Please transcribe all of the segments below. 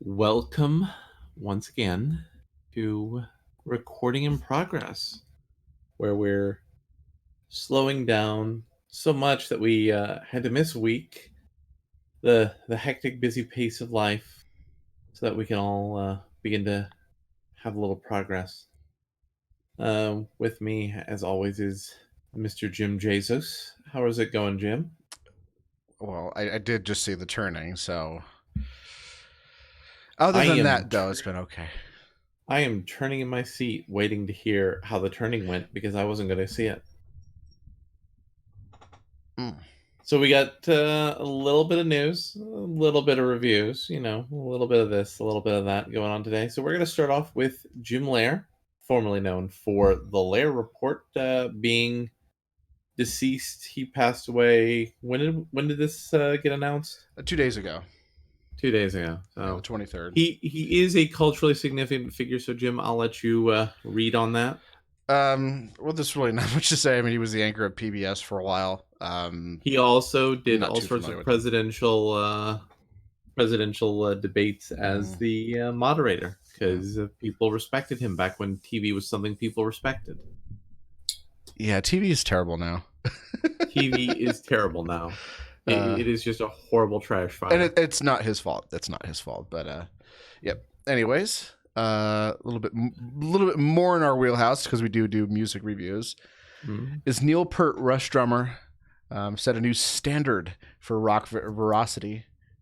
Welcome once again to Recording in Progress, where we're slowing down so much that we had to miss a week, the hectic, busy pace of life, so that we can all begin to have a little progress. With me, as always, is Mr. Jim Jesus. How is it going, Jim? Well, I did just see the turning, so other I than am that, though, it's been okay. I am turning in my seat, waiting to hear how the turning went because I wasn't going to see it. Mm. So we got a little bit of news, a little bit of reviews, a little bit of this, a little bit of that going on today. So we're going to start off with Jim Lair, formerly known for the Lair Report, being deceased. He passed away. When did this get announced? 2 days ago, 2 days ago. yeah, the So 23rd. he is a culturally significant figure. So Jim, I'll let you read on that. Well, there's really not much to say. I mean, he was the anchor of PBS for a while. He also did Not all too sorts familiar of with him. presidential debates as Mm. the moderator because people respected him back when TV was something people respected. Yeah, TV is terrible now. TV is terrible now. It is just a horrible trash fire. And it's not his fault. That's not his fault. But yep. Anyways, a little bit more in our wheelhouse because we do music reviews. Mhm. Is Neil Peart, Rush drummer, set a new standard for rock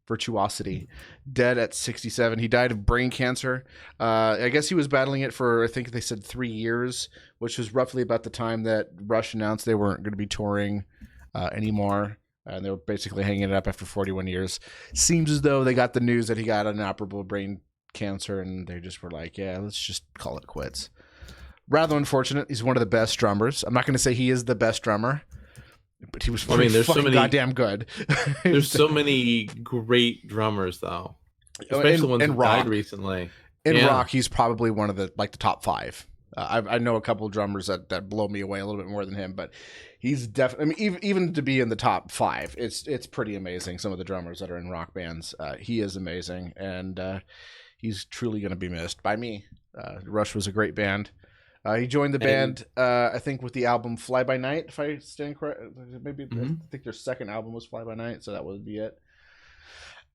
virtuosity. Dead at 67. He died of brain cancer. I guess he was battling it for, I think they said 3 years, which was roughly about the time that Rush announced they weren't going to be touring anymore. And they were basically hanging it up after 41 years. Seems as though they got the news that he got inoperable brain cancer, and they just were like, yeah, let's just call it quits. Rather unfortunate. He's one of the best drummers. I'm not going to say he is the best drummer, but he was there's so many goddamn good. There's so many great drummers though, especially the ones who died recently. In rock, he's probably one of the top 5. I know a couple of drummers that blow me away a little bit more than him, but he's definitely. I mean, even to be in the top 5, it's pretty amazing. Some of the drummers that are in rock bands, he is amazing, and he's truly going to be missed by me. Rush was a great band. He joined the band, I think, with the album "Fly by Night." If I stand correct, maybe I think their second album was "Fly by Night," so that would be it.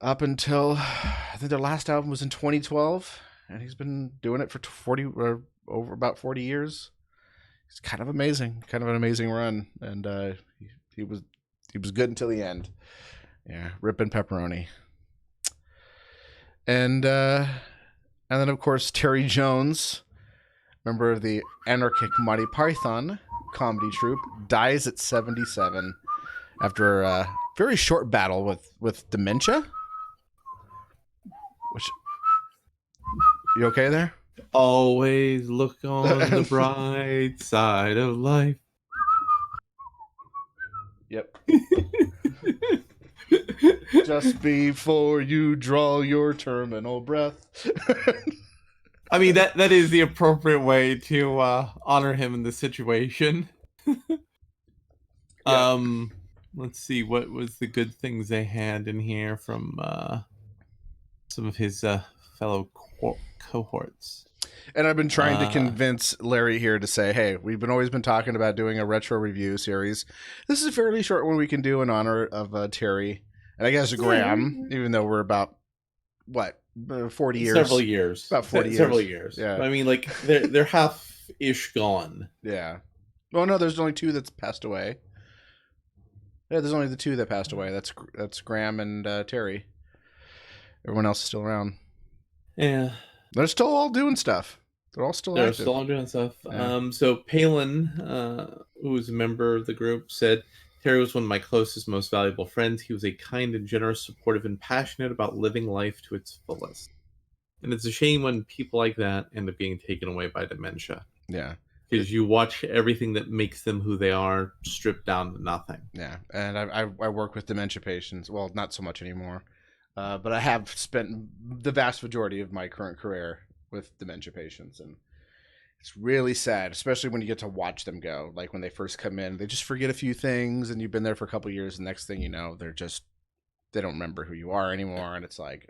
Up until I think their last album was in 2012, and he's been doing it for 40 or over about 40 years. It's kind of amazing, kind of an amazing run, and he was good until the end. Yeah, ripping pepperoni. And then of course Terry Jones, member of the anarchic Monty Python comedy troupe, dies at 77 after a very short battle with dementia. Which, you okay there? Always look on the bright side of life. Yep. Just before you draw your terminal breath. I mean, that is the appropriate way to honor him in this situation. Yeah. Let's see, what was the good things they had in here from some of his fellow cohorts. And I've been trying to convince Larry here to say, hey, we've always been talking about doing a retro review series. This is a fairly short one we can do in honor of Terry. And I guess Graham, even though we're about, 40 years? Several years. About 40 years. Several years. Yeah. I mean, like, they're half-ish gone. Yeah. Well, no, there's only 2 that's passed away. Yeah, there's only the 2 that passed away. That's Graham and Terry. Everyone else is still around. Yeah. They're still all doing stuff. They're all still active. They're still all doing stuff. Yeah. So Palin, who was a member of the group, said, Terry was one of my closest, most valuable friends. He was a kind and generous, supportive, and passionate about living life to its fullest. And it's a shame when people like that end up being taken away by dementia. Yeah. Because you watch everything that makes them who they are stripped down to nothing. Yeah. And I work with dementia patients. Well, not so much anymore. But I have spent the vast majority of my current career with dementia patients, and it's really sad, especially when you get to watch them go. Like when they first come in, they just forget a few things, and you've been there for a couple of years, and next thing you know, they don't remember who you are anymore, and it's like,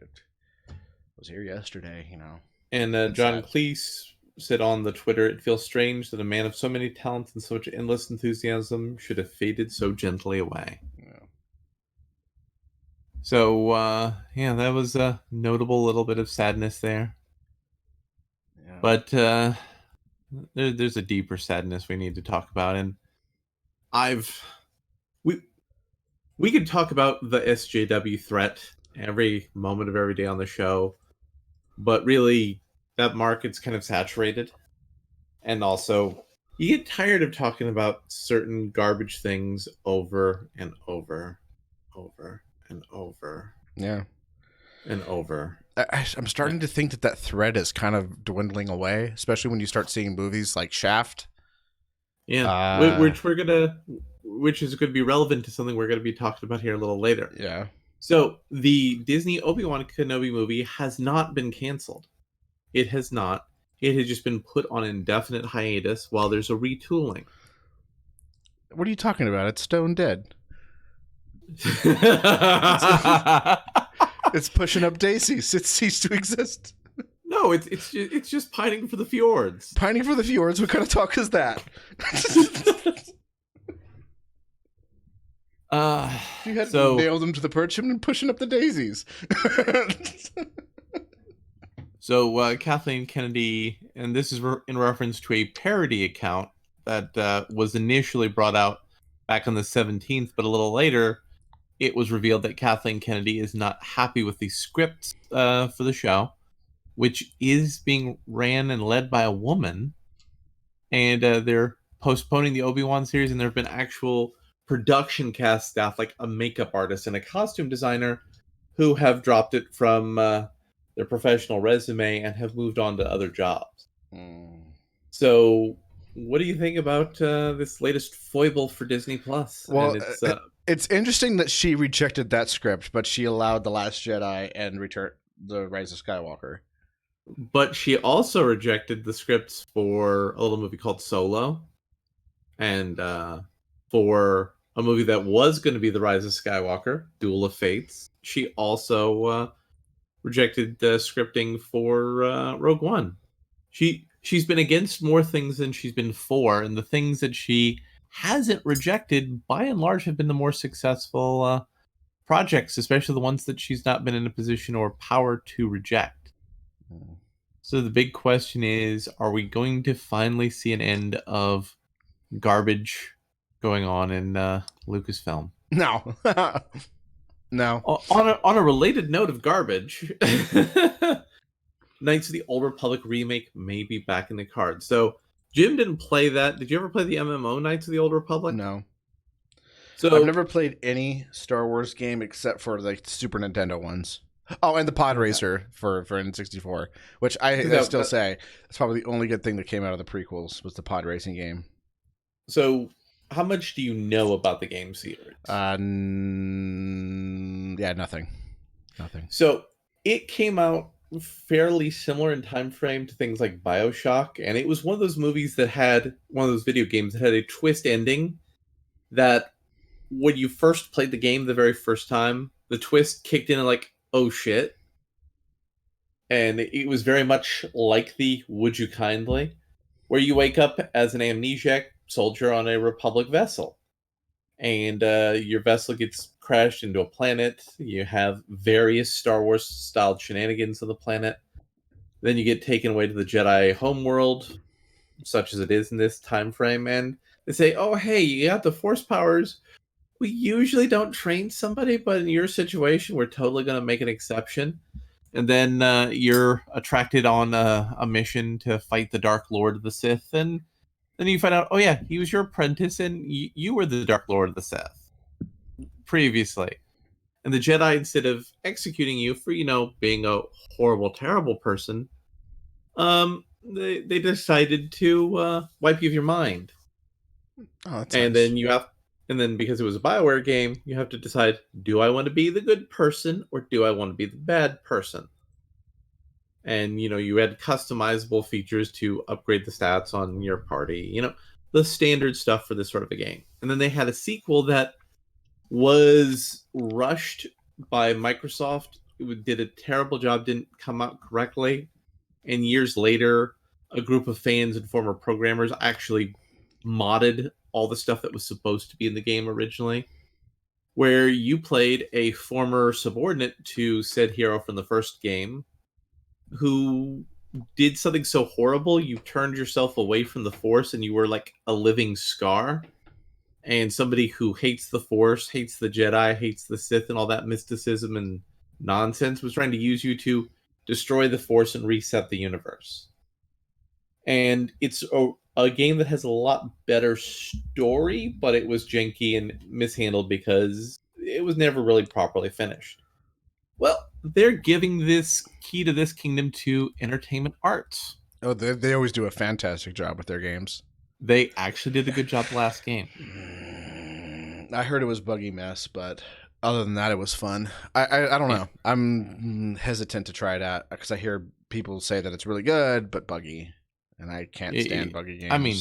was here yesterday, you know. And It's John sad. Cleese said on the Twitter, "It feels strange that a man of so many talents and so much endless enthusiasm should have faded so gently away." Yeah. So, yeah, that was a notable little bit of sadness there. Yeah. But there's a deeper sadness we need to talk about, and I've we we could talk about the SJW threat every moment of every day on the show, but really, that market's kind of saturated. And also, you get tired of talking about certain garbage things over and over, over and over Yeah. and over. I'm starting to think that that thread is kind of dwindling away, especially when you start seeing movies like Shaft. Yeah, Uh, which is going to be relevant to something we're going to be talking about here a little later. yeah. So, the Disney Obi-Wan Kenobi movie has not been canceled. It has not. It has just been put on indefinite hiatus while there's a retooling. What are you talking about? It's stone dead. It's, it's pushing up daisies. It ceased to exist. No, it's just pining for the fjords. Pining for the fjords. What kind of talk is that? uh You had so nailed him to the perch and pushing up the daisies. Kathleen Kennedy, and this is in reference to a parody account that was initially brought out back on the 17th, but a little later, it was revealed that Kathleen Kennedy is not happy with the script for the show, which is being ran and led by a woman, and they're postponing the Obi-Wan series, and there have been actual production cast staff, like a makeup artist and a costume designer, who have dropped it from their professional resume and have moved on to other jobs. So, what do you think about this latest foible for Disney Plus? And Well, it's it's interesting that she rejected that script, but she allowed The Last Jedi and Return the Rise of Skywalker. but she also rejected the scripts for a little movie called Solo, and for a movie that was going to be The Rise of Skywalker, Duel of Fates. She also rejected the scripting for Rogue One. She's been against more things than she's been for, and the things that she hasn't rejected, by and large, have been the more successful projects, especially the ones that she's not been in a position or power to reject. So the big question is, are we going to finally see an end of garbage going on in Lucasfilm? No. No. On a related note of garbage, Knights of the Old Republic remake may be back in the cards. So Jim didn't play that. Did you ever play the MMO Knights of the Old Republic? No. I've So never played any Star Wars game except for the Super Nintendo ones. Oh, and the Pod okay, Racer for N64, which I that, still that, say that's probably the only good thing that came out of the prequels was the pod racing game. so how much do you know about the game series? Yeah, nothing. Nothing. So it came out fairly similar in time frame to things like BioShock, and it was one of those movies that had one of those video games that had a twist ending that when you first played the game the very first time, the twist kicked in and like, oh shit. And it was very much like the Would You Kindly, where you wake up as an amnesiac soldier on a Republic vessel. And your vessel gets crashed into a planet. You have various Star Wars styled shenanigans on the planet. Then you get taken away to the Jedi homeworld, such as it is in this time frame, and they say, "Oh, hey, you got the Force powers. We usually don't train somebody, but in your situation, we're totally going to make an exception." And then you're attracted on a mission to fight the Dark Lord of the Sith, and then you find out, oh yeah, he was your apprentice, and you were the Dark Lord of the Sith previously. And the Jedi, instead of executing you for being a horrible, terrible person, they decided to wipe you of your mind. Oh, that's And nice. then because it was a Bioware game, you have to decide: do I want to be the good person or do I want to be the bad person? And you had customizable features to upgrade the stats on your party. The standard stuff for this sort of a game. And then they had a sequel that was rushed by Microsoft did a terrible job, didn't come out correctly, and years later, a group of fans and former programmers actually modded all the stuff that was supposed to be in the game originally, where you played a former subordinate to said hero from the first game who did something so horrible you turned yourself away from the Force and you were like a living scar. And somebody who hates the Force, hates the Jedi, hates the Sith, and all that mysticism and nonsense was trying to use you to destroy the Force and reset the universe. And it's a game that has a lot better story, but it was janky and mishandled because it was never really properly finished. Well, they're giving this key to this kingdom to Entertainment Arts. Oh, they always do a fantastic job with their games. They actually did a good job the last game. I heard it was buggy mess, but other than that, it was fun. I don't know. I'm hesitant to try it out because I hear people say that it's really good, but buggy, and I can't stand buggy games. I mean,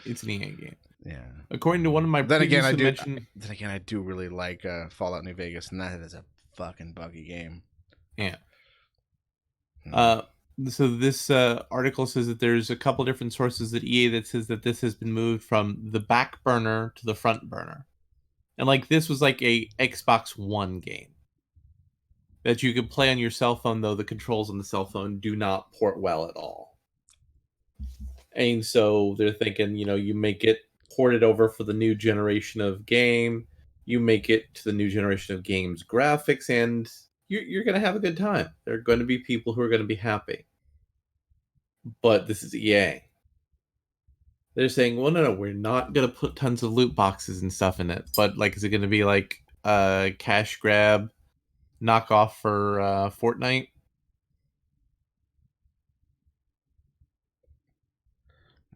it's an EA game. Yeah. According to one of my then again, I do really like Fallout New Vegas, and that is a fucking buggy game. Yeah. So this article says that there's a couple different sources at EA that says that this has been moved from the back burner to the front burner. And like this was like a Xbox One game that you could play on your cell phone, though the controls on the cell phone do not port well at all. And so they're thinking, you make it ported over for the new generation of game, you make it to the new generation of games graphics, and you're going to have a good time. There are going to be people who are going to be happy. But this is EA. They're saying, well, no, we're not going to put tons of loot boxes and stuff in it. But, like, is it going to be like a cash grab knockoff for Fortnite?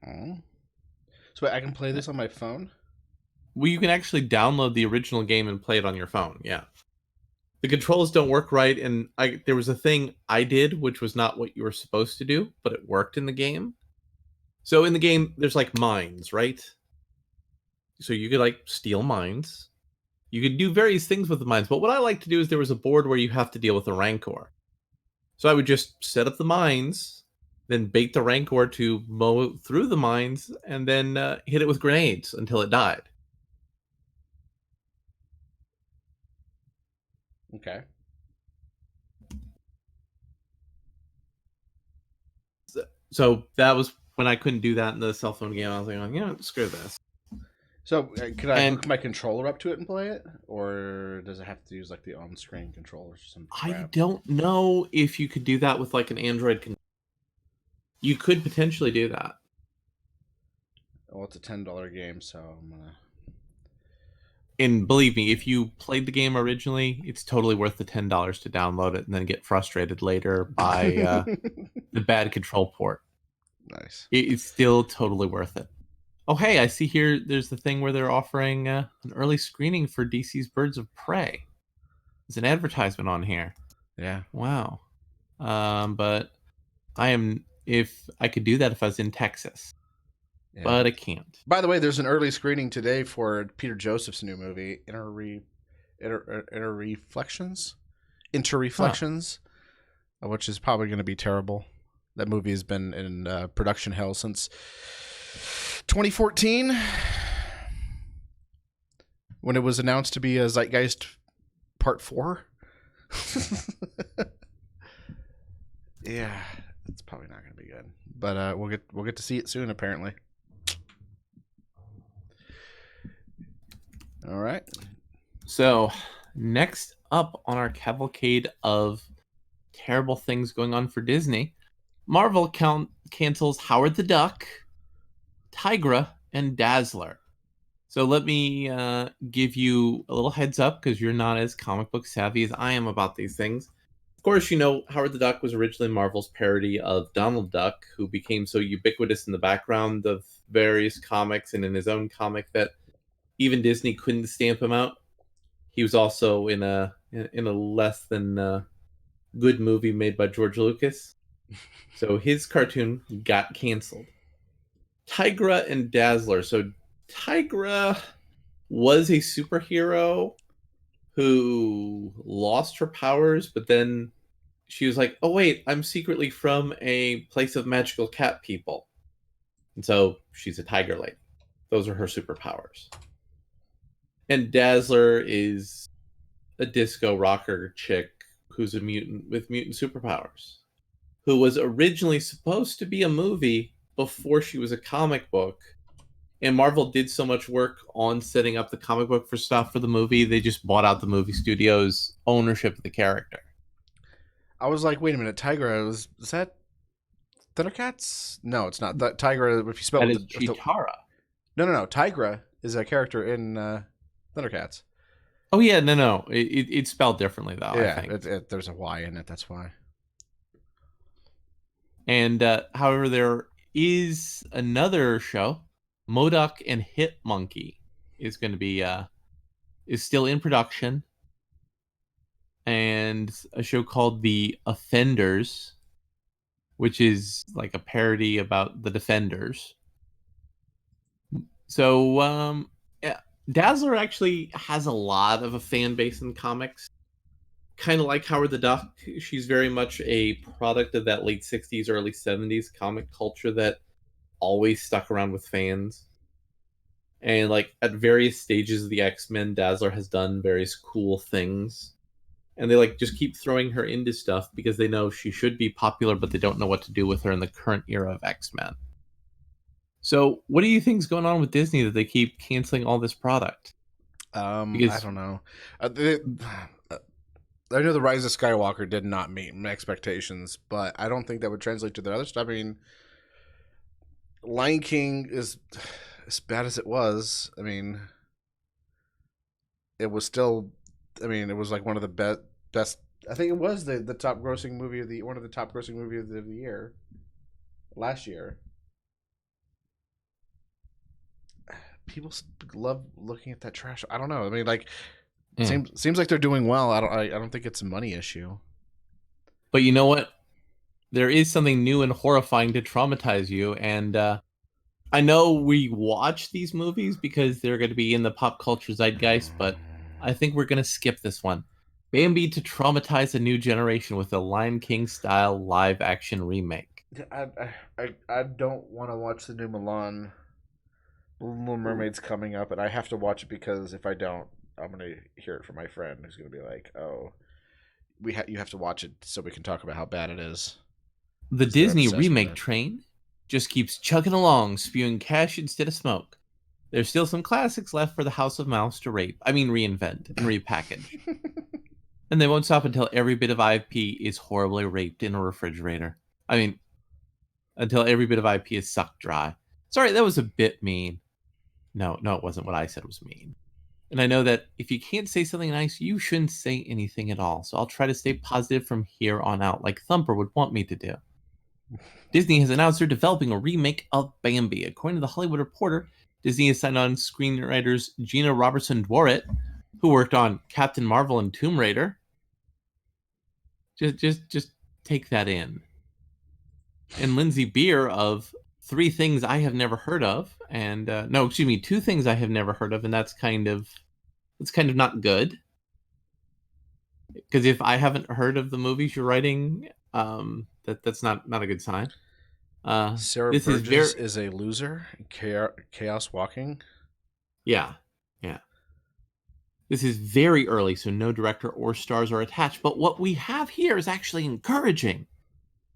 Oh. So I can play this on my phone? Well, you can actually download the original game and play it on your phone, yeah. The controls don't work right, and there was a thing I did, which was not what you were supposed to do, but it worked in the game. So in the game, there's like mines, right? So you could like steal mines. You could do various things with the mines, but what I like to do is there was a board where you have to deal with a rancor. So I would just set up the mines, then bait the rancor to mow through the mines, and then hit it with grenades until it died. Okay. So that was when I couldn't do that in the cell phone game. I was like, screw this. So could I hook my controller up to it and play it, or does it have to use like the on-screen controller or something? I don't know if you could do that with like an Android controller. You could potentially do that. Well, it's a $10 game, so I'm gonna. And believe me, if you played the game originally, it's totally worth the $10 to download it and then get frustrated later by the bad control port. Nice. It's still totally worth it. Oh, hey, I see here there's the thing where they're offering an early screening for DC's Birds of Prey. There's an advertisement on here. Yeah. Wow. But if I could do that if I was in Texas. Yeah. But I can't. By the way, there's an early screening today for Peter Joseph's new movie, Interreflections, which is probably going to be terrible. That movie has been in production hell since 2014, when it was announced to be a Zeitgeist Part 4. Yeah, it's probably not going to be good, but we'll get to see it soon, apparently. All right. So, next up on our cavalcade of terrible things going on for Disney, Marvel cancels Howard the Duck, Tigra, and Dazzler. So let me give you a little heads up, because you're not as comic book savvy as I am about these things. Of course, Howard the Duck was originally Marvel's parody of Donald Duck, who became so ubiquitous in the background of various comics and in his own comic that even Disney couldn't stamp him out. He was also in a less than good movie made by George Lucas. So his cartoon got canceled. Tigra and Dazzler. So Tigra was a superhero who lost her powers, but then she was like, "Oh wait, I'm secretly from a place of magical cat people," and so she's a tiger lady. Those are her superpowers. And Dazzler is a disco rocker chick who's a mutant with mutant superpowers, who was originally supposed to be a movie before she was a comic book. And Marvel did so much work on setting up the comic book for stuff for the movie, they just bought out the movie studio's ownership of the character. I was like, wait a minute, Tigra is that Thundercats? No, it's not. That Tigra, if you spell That it is with the Chitara. no. Tigra is a character in Thundercats. Oh yeah, no. It's spelled differently though, I Yeah, think. there's a Y in it. That's why. And however, there is another show, Modoc and Hit Monkey, is going to be is still in production, and a show called The Offenders, which is like a parody about the Defenders. So yeah, Dazzler actually has a lot of a fan base in comics. Kind of like Howard the Duck, she's very much a product of that late 60s, early 70s comic culture that always stuck around with fans. And like at various stages of the X-Men, Dazzler has done various cool things. And they like just keep throwing her into stuff because they know she should be popular, but they don't know what to do with her in the current era of X-Men. So, what do you think's going on with Disney that they keep canceling all this product? I Because don't know. I know the Rise of Skywalker did not meet my expectations, but I don't think that would translate to the other stuff. I mean, Lion King is as bad as it was. I mean, it was still. I mean, it was like one of the best. I think it was the top grossing movie of the one of the top grossing movies of the year last year. People love looking at that trash. I don't know. I mean, like, seems like they're doing well. I don't think it's a money issue. But you know what? There is something new and horrifying to traumatize you, and I know we watch these movies because they're going to be in the pop culture zeitgeist, but I think we're going to skip this one. Bambi to traumatize a new generation with a Lion King style live action remake. I don't want to watch the new Milan. Little Mermaid's coming up, and I have to watch it because if I don't, I'm gonna hear it from my friend who's gonna be like, "Oh, you have to watch it so we can talk about how bad it is." The Because they're Disney obsessed with remake it. train just keeps chugging along, spewing cash instead of smoke. There's still some classics left for the House of Mouse to reinvent, and repackage. And they won't stop until every bit of IP is horribly raped in a refrigerator. I mean, until every bit of IP is sucked dry. Sorry, that was a bit mean. No, it wasn't. What I said was mean. And I know that if you can't say something nice, you shouldn't say anything at all. So I'll try to stay positive from here on out, like Thumper would want me to do. Disney has announced they're developing a remake of Bambi. According to the Hollywood Reporter, Disney has signed on screenwriters Gina Robertson Dworet, who worked on Captain Marvel and Tomb Raider. Just take that in. And Lindsay Beer of Three Things I Have Never Heard of, and no, excuse me, Two Things I Have Never Heard of, and that's kind of not good. Because if I haven't heard of the movies you're writing, that's not a good sign. Sarah This is Burgess very is a loser. Chaos walking. yeah, yeah. This is very early, so no director or stars are attached. But what we have here is actually encouraging,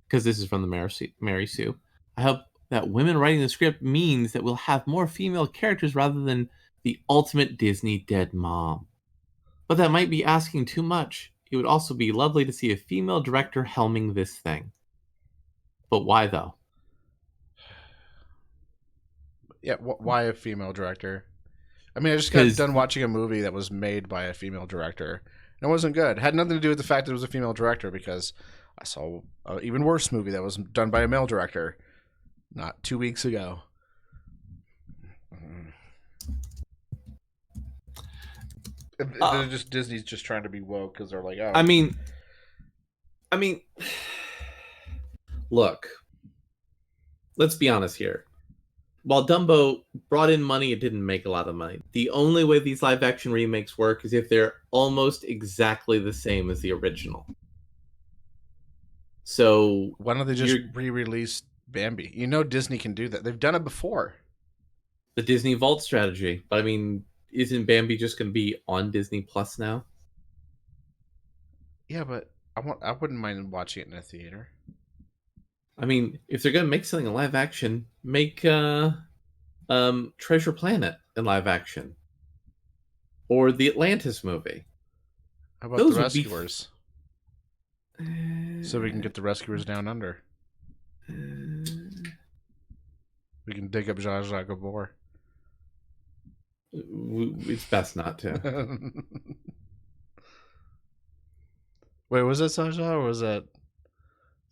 because this is from the Mary Sue. I hope that women writing the script means that we'll have more female characters rather than the ultimate Disney dead mom. But that might be asking too much. It would also be lovely to see a female director helming this thing. But why though? Yeah, why a female director? I mean, I just got Because done watching a movie that was made by a female director. And it wasn't good. It had nothing to do with the fact that it was a female director because I saw an even worse movie that was done by a male director not 2 weeks ago. They're just Disney's just trying to be woke because they're like, oh, I mean, look, let's be honest here. while Dumbo brought in money, it didn't make a lot of money. The only way these live action remakes work is if they're almost exactly the same as the original. So Why don't they just you're re-release Bambi? You know Disney can do that. They've done it before. the Disney Vault strategy. But I mean, isn't Bambi just going to be on Disney Plus now? Yeah, but I wouldn't mind watching it in a theater. I mean, if they're going to make something in live action, make Treasure Planet in live action or the Atlantis movie. How about the Those would be. Rescuers? So we can get the Rescuers down under. We can dig up Zsa Zsa Gabor. It's best not to. Wait, was that Zsa Zsa or was that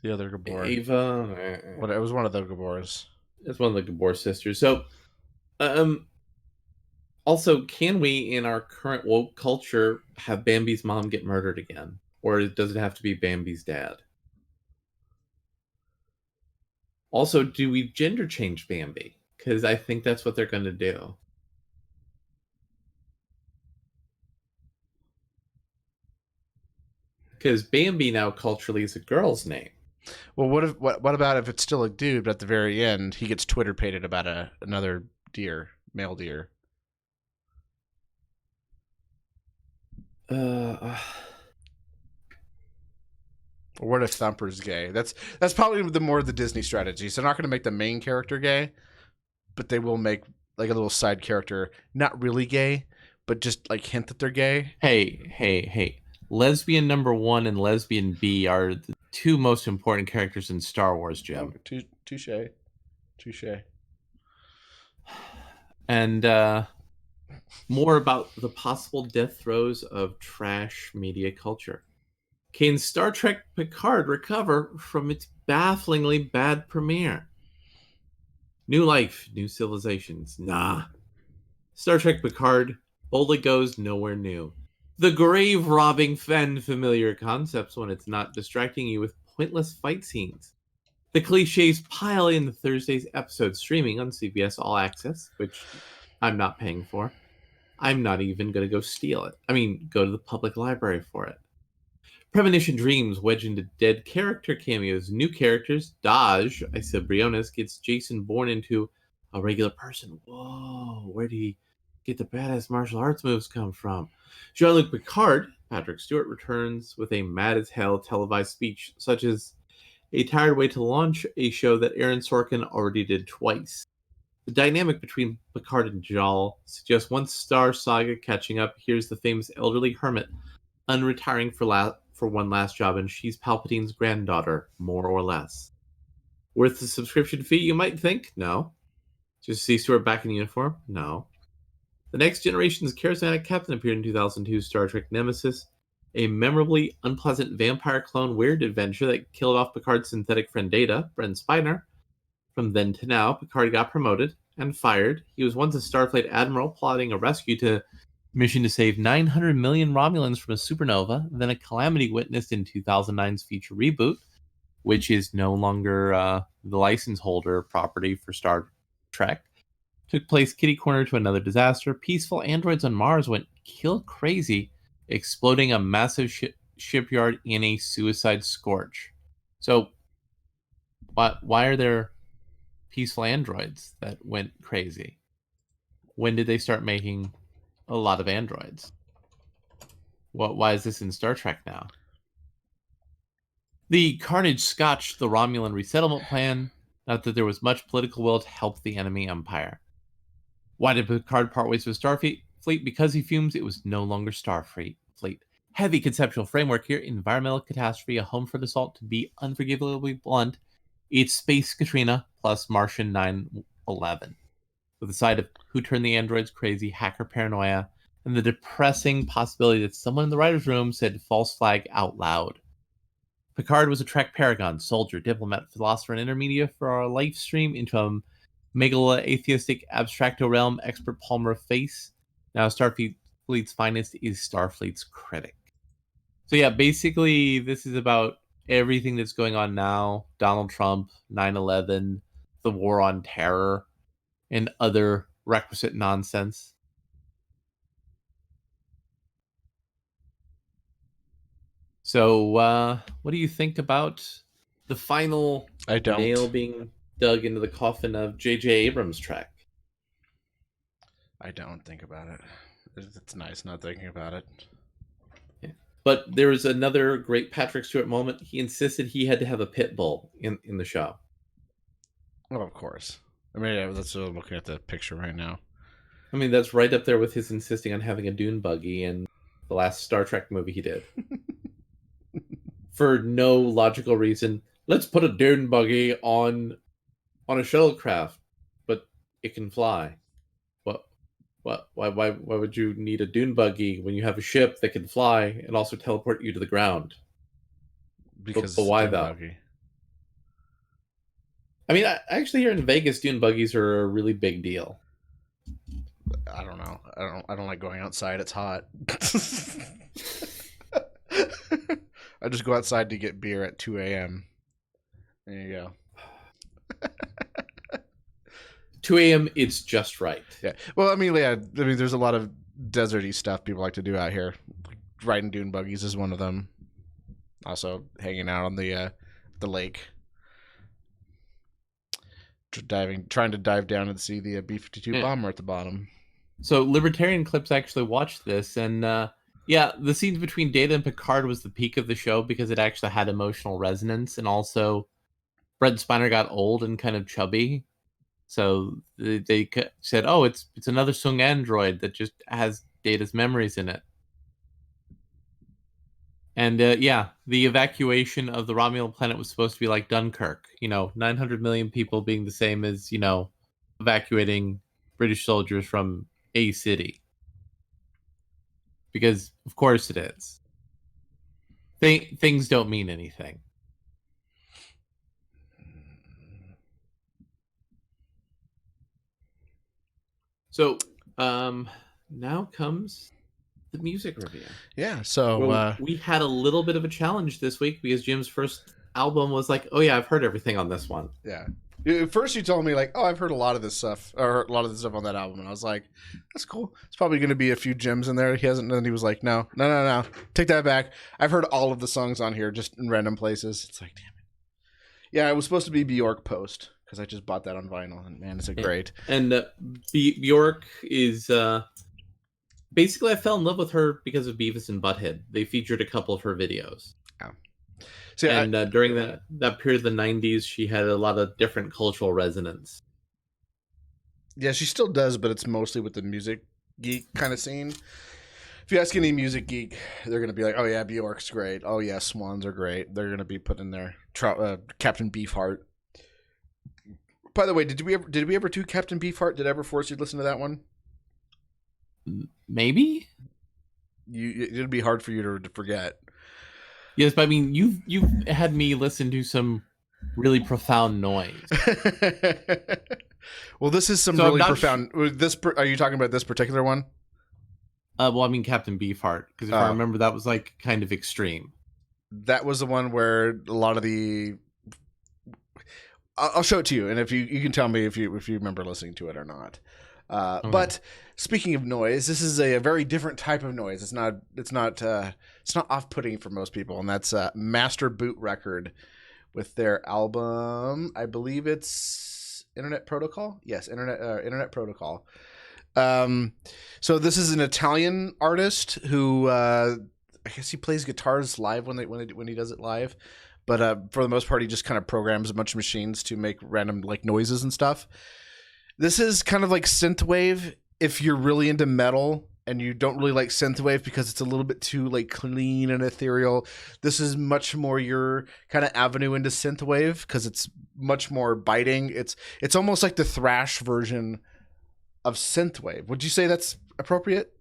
the other Gabor? Ava. What? It was one of the Gabors. It's one of the Gabor sisters. So, um, also, can we, in our current woke culture, have Bambi's mom get murdered again, or does it have to be Bambi's dad? Also, do we gender change Bambi? Because I think that's what they're going to do. Because Bambi now culturally is a girl's name. Well, what about if it's still a dude, but at the very end he gets Twitter pated about another deer, male deer? Uh, Or what if Thumper's gay? That's probably the more of the Disney strategy. So they're not going to make the main character gay, but they will make like a little side character not really gay, but just like hint that they're gay. hey. Lesbian number one and lesbian B are the two most important characters in Star Wars, Jim. Touche, touche. And more about the possible death throes of trash media culture. Can Star Trek Picard recover from its bafflingly bad premiere? New life, new civilizations. Nah. Star Trek Picard boldly goes nowhere new. The grave robbing familiar concepts when it's not distracting you with pointless fight scenes. The cliches pile in the Thursday's episode streaming on CBS All Access, which I'm not paying for. I'm not even going to go steal it. I mean, go to the public library for it. Premonition Dreams wedge into dead character cameos. New characters, Daj, Isobrionis, gets Jason Bourne into a regular person. Whoa, where did he get the badass martial arts moves come from? Jean-Luc Picard, Patrick Stewart, returns with a mad as hell televised speech, such as a tired way to launch a show that Aaron Sorkin already did twice. The dynamic between Picard and Jal suggests one star saga catching up. Here's the famous elderly hermit unretiring for one last job, and she's Palpatine's granddaughter, more or less. Worth the subscription fee, you might think? No. Just see Stewart back in uniform? No. The Next Generation's charismatic captain appeared in 2002's Star Trek Nemesis, a memorably unpleasant vampire clone weird adventure that killed off Picard's synthetic friend Data, Brent Spiner. From then to now, Picard got promoted and fired. He was once a Starfleet admiral plotting a rescue to mission to save 900 million Romulans from a supernova, then a calamity witnessed in 2009's feature reboot, which is no longer the license holder property for Star Trek. Took place kitty corner to another disaster. Peaceful androids on Mars went kill crazy, exploding a massive shipyard in a suicide scorch. So, why are there peaceful androids that went crazy? When did they start making a lot of androids? Why is this in Star Trek now? The carnage scotched the Romulan resettlement plan, not that there was much political will to help the enemy empire. Why did Picard part ways with Starfleet? Because he fumes it was no longer Starfleet. Heavy conceptual framework here. Environmental catastrophe, a home for the salt. To be unforgivably blunt, it's Space Katrina plus Martian 9/11. With the side of who turned the androids crazy, hacker paranoia, and the depressing possibility that someone in the writer's room said false flag out loud. Picard was a Trek paragon, soldier, diplomat, philosopher, and intermediate for our life stream into a megala atheistic abstracto realm expert Palmer face. Now Starfleet's finest is Starfleet's critic. So yeah, basically this is about everything that's going on now. Donald Trump, 9/11, the war on terror. and other requisite nonsense. So, what do you think about the final I nail don't. being dug into the coffin of J.J. Abrams' track? I don't think about it. It's nice not thinking about it. Yeah. But there was another great Patrick Stewart moment. He insisted he had to have a pit bull in the show. Well, of course. I mean, yeah, that's what I'm looking at the picture right now. I mean, that's right up there with his insisting on having a dune buggy in the last Star Trek movie he did. For no logical reason. Let's put a dune buggy on a shuttlecraft, but it can fly. What? Why would you need a dune buggy when you have a ship that can fly and also teleport you to the ground? Because But it's a why dune though? buggy. I mean, actually, here in Vegas, dune buggies are a really big deal. I don't know. I don't like going outside. It's hot. I just go outside to get beer at 2 a.m. There you go. 2 a.m. It's just right. Yeah. Well, I mean, yeah. I mean, there's a lot of deserty stuff people like to do out here. Riding dune buggies is one of them. Also, hanging out on the lake, trying to dive down and see the B-52 bomber at the bottom. So Libertarian Clips actually watched this, and yeah, the scenes between Data and Picard was the peak of the show because it actually had emotional resonance, and also Brent Spiner got old and kind of chubby, so they said, "Oh, it's another Sung android that just has Data's memories in it." And yeah, the evacuation of the Romulan planet was supposed to be like Dunkirk. 900 million people being the same as evacuating British soldiers from a city. Because of course it is. Things don't mean anything. So, now comes the music review. Yeah, so Well, we had a little bit of a challenge this week because Jim's first album was like, "Oh yeah, I've heard everything on this one." yeah. First, you told me like, "Oh, I've heard a lot of this stuff, or a lot of this stuff on that album," and I was like, "That's cool. It's probably going to be a few gems in there." He hasn't. And then he was like, "No, no, no, no. Take that back. I've heard all of the songs on here, just in random places." It's like, damn it. Yeah, it was supposed to be Bjork Post because I just bought that on vinyl, and man, it's a great. And Bjork is basically, I fell in love with her because of Beavis and Butthead. They featured a couple of her videos. Yeah. See, and during that period of the 90s, she had a lot of different cultural resonance. Yeah, she still does, but it's mostly with the music geek kind of scene. If you ask any music geek, they're going to be like, "Oh yeah, Bjork's great. Oh yeah, Swans are great." They're going to be putting their Captain Beefheart. By the way, did we ever do Captain Beefheart? Did I ever force you to listen to that one? Maybe. It'd be hard for you to forget. Yes, but I mean, you've had me listen to some really profound noise. Well, this is some really profound. Are you talking about this particular one? Well, I mean Captain Beefheart, because if I remember, that was like kind of extreme. That was the one where a lot of the. I'll show it to you, and if you can tell me if you remember listening to it or not. Okay. But speaking of noise, this is a very different type of noise. It's not off-putting for most people, and that's Master Boot Record with their album. I believe it's Internet Protocol. Yes, Internet Protocol. So this is an Italian artist who I guess he plays guitars live when he does it live, but for the most part he just kind of programs a bunch of machines to make random like noises and stuff. This is kind of like synthwave if you're really into metal and you don't really like synthwave because it's a little bit too like clean and ethereal. This is much more your kind of avenue into synthwave because it's much more biting. It's almost like the thrash version of synthwave. Would you say that's appropriate?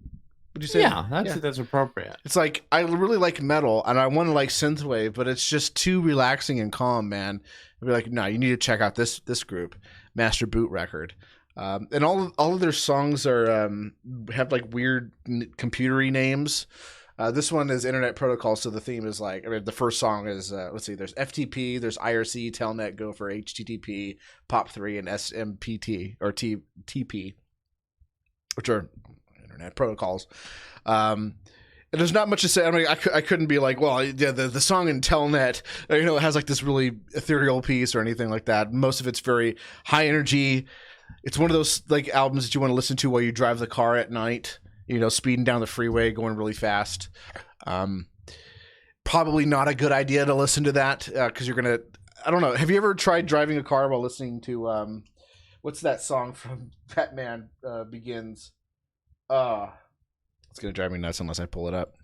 Would you say? Yeah, that's appropriate. It's like I really like metal and I want to like synthwave, but it's just too relaxing and calm, man. I'd be like, no, you need to check out this group, Master Boot Record. And all of their songs are have like weird computery names. This one is Internet Protocol, so the theme is like, I mean, the first song is, let's see, there's FTP, there's IRC, Telnet, Gopher, HTTP, POP3, and SMPT, or TP, which are Internet protocols. And there's not much to say. I mean, I couldn't be like, well, yeah, the song in Telnet, it has like this really ethereal piece or anything like that. Most of it's very high energy. It's one of those like albums that you want to listen to while you drive the car at night, speeding down the freeway, going really fast. Probably not a good idea to listen to that because you're going to, I don't know. Have you ever tried driving a car while listening to, what's that song from Batman Begins? It's going to drive me nuts unless I pull it up.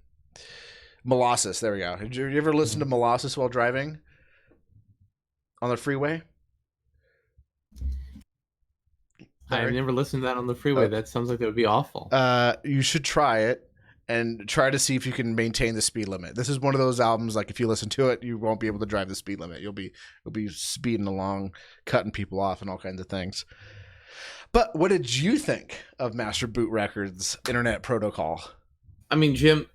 Molasses. There we go. Did you ever listen to Molasses while driving on the freeway? I've never listened to that on the freeway. That sounds like that would be awful. You should try it and try to see if you can maintain the speed limit. This is one of those albums, like if you listen to it, you won't be able to drive the speed limit. You'll be speeding along, cutting people off and all kinds of things. But what did you think of Master Boot Records' Internet Protocol? I mean, Jim,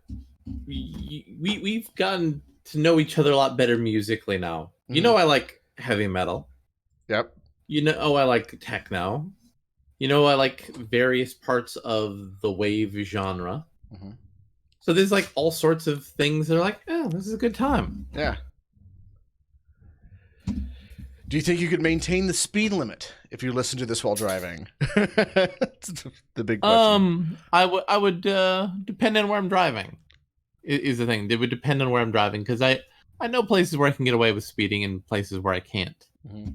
we've gotten to know each other a lot better musically now. Mm-hmm. I like heavy metal. Yep. I like techno. I like various parts of the wave genre. Mm-hmm. So there's like all sorts of things that are like, oh, this is a good time. Yeah. Do you think you could maintain the speed limit if you listen to this while driving? That's the big question. I would depend on where I'm driving. Is the thing. It would depend on where I'm driving because I know places where I can get away with speeding and places where I can't. Mm-hmm.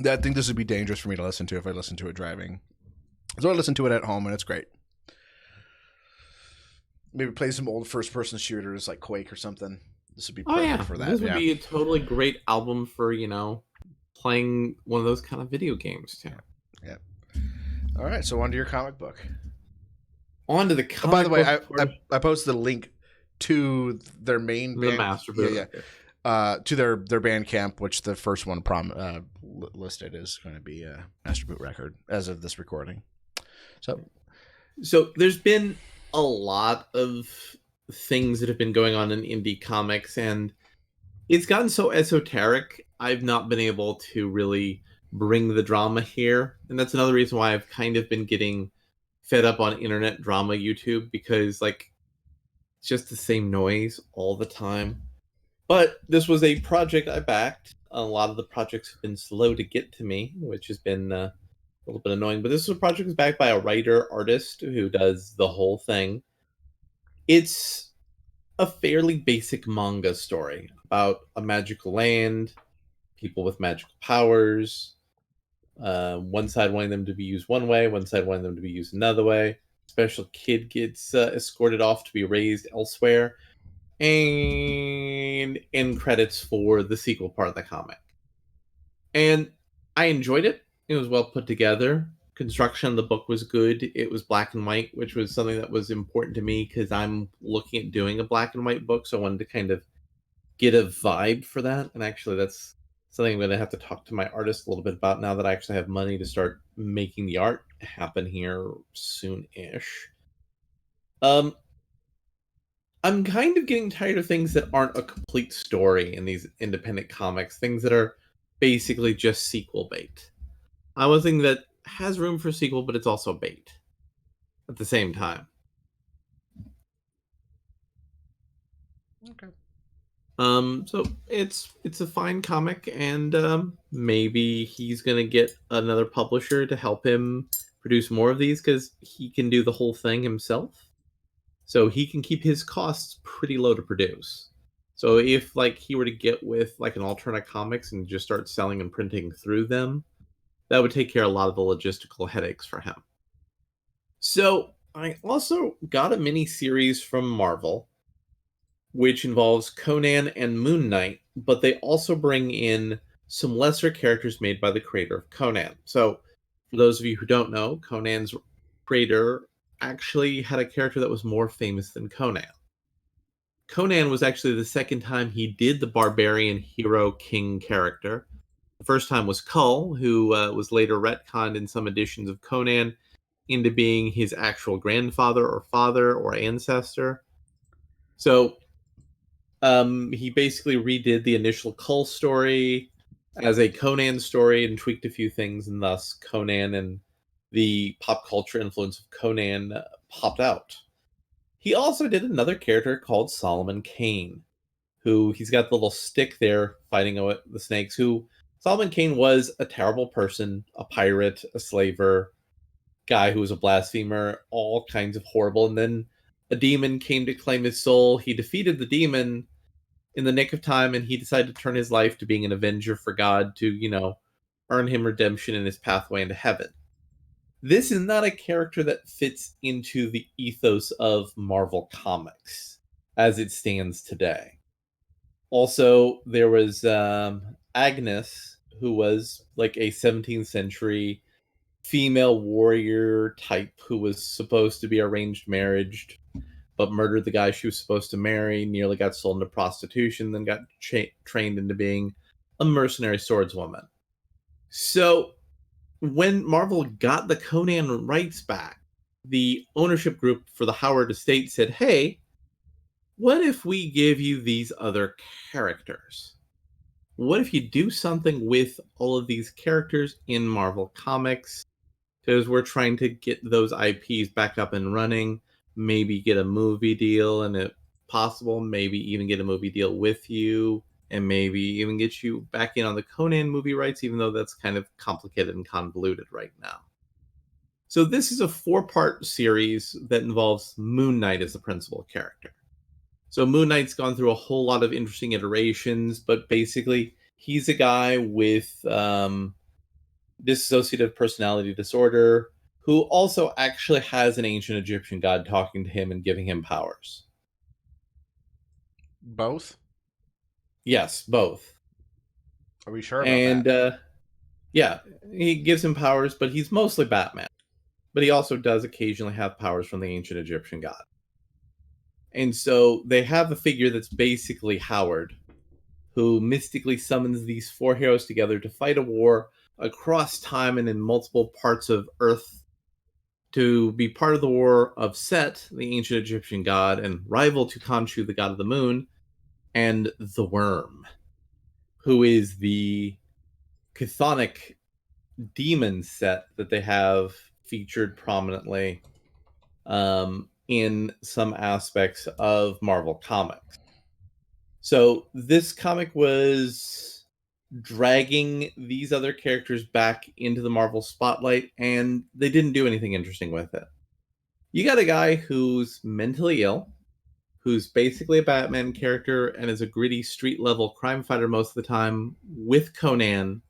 I think this would be dangerous for me to listen to if I listen to it driving. So I listen to it at home and it's great. Maybe play some old first-person shooters like Quake or something. This would be perfect for that. This would be a totally great album for, playing one of those kind of video games, too. Yeah. All right, so on to your comic book. On to the comic book. By the way, I posted a link to their main band. The Master Boot. Yeah. To their Bandcamp, which the first one listed is going to be a Master Boot record as of this recording. So there's been a lot of things that have been going on in indie comics, and it's gotten so esoteric I've not been able to really bring the drama here, and that's another reason why I've kind of been getting fed up on internet drama YouTube, because it's just the same noise all the time. But this was a project I backed. A lot of the projects have been slow to get to me, which has been a little bit annoying, but this is a project that's backed by a writer artist who does the whole thing. It's a fairly basic manga story about a magical land, people with magical powers, one side wanting them to be used one way, one side wanting them to be used another way. Special kid gets escorted off to be raised elsewhere, and end credits for the sequel part of the comic. And I enjoyed it. It was well put together. Construction of the book was good. It was black and white, which was something that was important to me because I'm looking at doing a black and white book, so I wanted to kind of get a vibe for that. And actually, that's something I'm going to have to talk to my artist a little bit about now that I actually have money to start making the art happen here soon-ish. I'm kind of getting tired of things that aren't a complete story in these independent comics, things that are basically just sequel bait. I want something that has room for sequel, but it's also bait at the same time. Okay. So it's a fine comic, and maybe he's gonna get another publisher to help him produce more of these because he can do the whole thing himself. So he can keep his costs pretty low to produce. So if he were to get with an alternate comics and just start selling and printing through them, that would take care of a lot of the logistical headaches for him. So I also got a mini series from Marvel, which involves Conan and Moon Knight, but they also bring in some lesser characters made by the creator of Conan. So for those of you who don't know, Conan's creator actually had a character that was more famous than Conan. Conan was actually the second time he did the barbarian hero king character. The first time was Kull, who was later retconned in some editions of Conan into being his actual grandfather or father or ancestor. So he basically redid the initial Cull story as a Conan story and tweaked a few things, and thus Conan and the pop culture influence of Conan popped out. He also did another character called Solomon Kane, who he's got the little stick there fighting the snakes. Who Solomon Kane was a terrible person, a pirate, a slaver, guy who was a blasphemer, all kinds of horrible. And then a demon came to claim his soul. He defeated the demon in the nick of time, and he decided to turn his life to being an avenger for God to, earn him redemption in his pathway into heaven. This is not a character that fits into the ethos of Marvel Comics as it stands today. Also, there was Agnes, who was like a 17th century female warrior type who was supposed to be arranged marriage, but murdered the guy she was supposed to marry, nearly got sold into prostitution, then got trained into being a mercenary swordswoman. So when Marvel got the Conan rights back, the ownership group for the Howard estate said, hey, what if we give you these other characters? What if you do something with all of these characters in Marvel Comics? Because we're trying to get those IPs back up and running, maybe get a movie deal, and if possible, maybe even get a movie deal with you, and maybe even get you back in on the Conan movie rights, even though that's kind of complicated and convoluted right now. So this is a 4-part series that involves Moon Knight as the principal character. So Moon Knight's gone through a whole lot of interesting iterations, but basically he's a guy with dissociative personality disorder who also actually has an ancient Egyptian god talking to him and giving him powers. Both? Yes, both. Are we sure about And that? yeah, he gives him powers, but he's mostly Batman. But he also does occasionally have powers from the ancient Egyptian god. And so they have a figure that's basically Howard, who mystically summons these 4 heroes together to fight a war across time and in multiple parts of Earth to be part of the war of Set, the ancient Egyptian god, and rival to Khonshu, the god of the moon, and the Worm, who is the chthonic demon set that they have featured prominently in some aspects of Marvel Comics. So this comic was dragging these other characters back into the Marvel spotlight, and they didn't do anything interesting with it. You got a guy who's mentally ill, who's basically a Batman character and is a gritty street level crime fighter most of the time with Conan,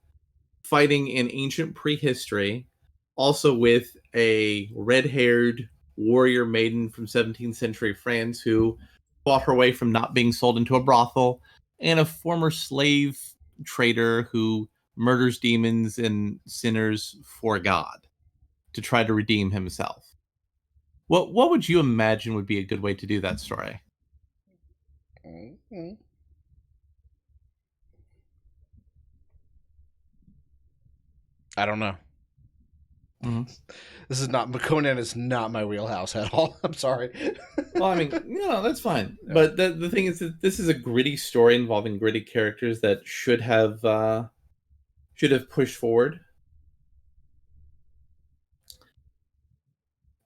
fighting in ancient prehistory, also with a red haired warrior maiden from 17th century France who fought her way from not being sold into a brothel, and a former slave trader who murders demons and sinners for God to try to redeem himself. What would you imagine would be a good way to do that story? Mm-hmm. I don't know. Mm-hmm. This is not Conan is not my wheelhouse at all. I'm sorry. Well, I mean, that's fine. But the thing is that this is a gritty story involving gritty characters that should have pushed forward,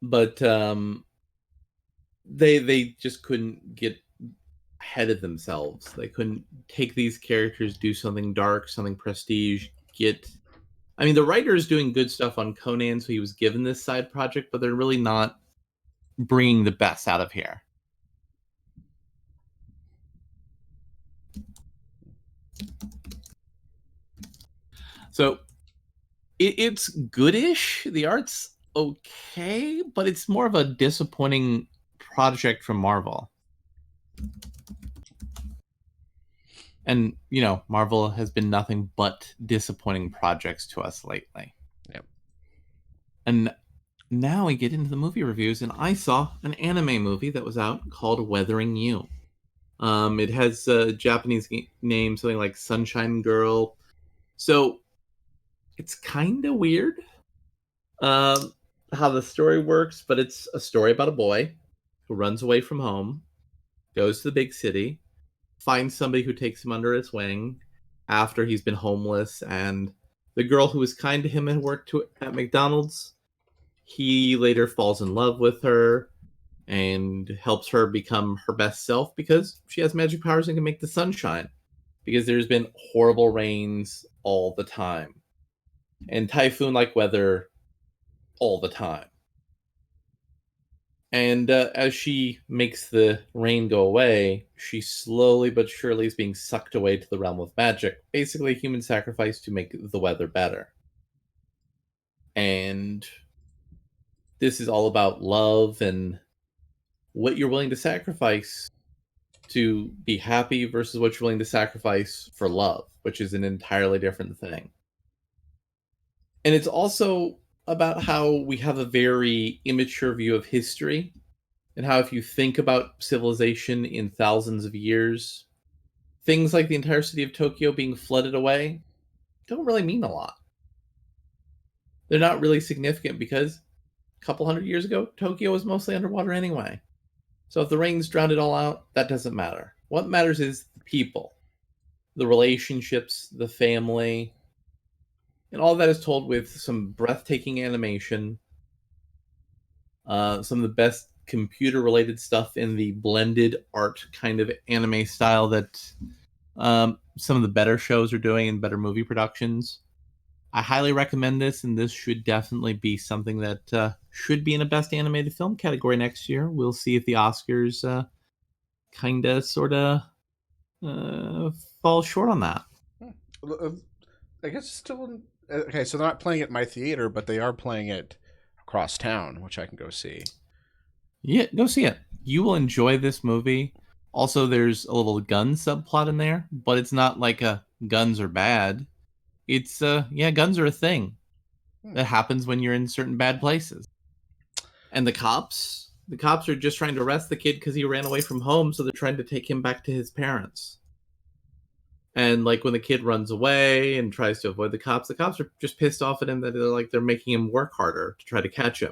but they just couldn't get ahead of themselves. They couldn't take these characters, do something dark, something prestige. I mean, the writer is doing good stuff on Conan, so he was given this side project, but they're really not bringing the best out of here. So it's goodish. The art's okay, but it's more of a disappointing project from Marvel. And Marvel has been nothing but disappointing projects to us lately. Yep. And now we get into the movie reviews, and I saw an anime movie that was out called Weathering You. It has a Japanese name, something like Sunshine Girl. So it's kind of weird. how the story works, but it's a story about a boy who runs away from home, goes to the big city, finds somebody who takes him under his wing after he's been homeless, and the girl who was kind to him and worked at McDonald's, he later falls in love with her and helps her become her best self because she has magic powers and can make the sun shine because there's been horrible rains all the time and typhoon like weather all the time. And as she makes the rain go away, she slowly but surely is being sucked away to the realm of magic, basically human sacrifice to make the weather better. And this is all about love and what you're willing to sacrifice to be happy versus what you're willing to sacrifice for love, which is an entirely different thing. And it's also about how we have a very immature view of history and how if you think about civilization in thousands of years, things like the entire city of Tokyo being flooded away don't really mean a lot. They're not really significant because a couple hundred years ago, Tokyo was mostly underwater anyway. So if the rains drowned it all out, that doesn't matter. What matters is the people, the relationships, the family, and all that is told with some breathtaking animation, some of the best computer related stuff in the blended art kind of anime style that some of the better shows are doing and better movie productions. I highly recommend this, and this should definitely be something that should be in a best animated film category next year. We'll see if the Oscars kind of sort of fall short on that. I guess it's still in, okay. So they're not playing it at my theater, but they are playing it across town, which I can go see. Yeah, go see it. You will enjoy this movie. Also, there's a little gun subplot in there, but it's not like a guns are bad. It's yeah, guns are a thing that happens when you're in certain bad places. And the cops are just trying to arrest the kid because he ran away from home, so they're trying to take him back to his parents. And like when the kid runs away and tries to avoid the cops are just pissed off at him that they're making him work harder to try to catch him.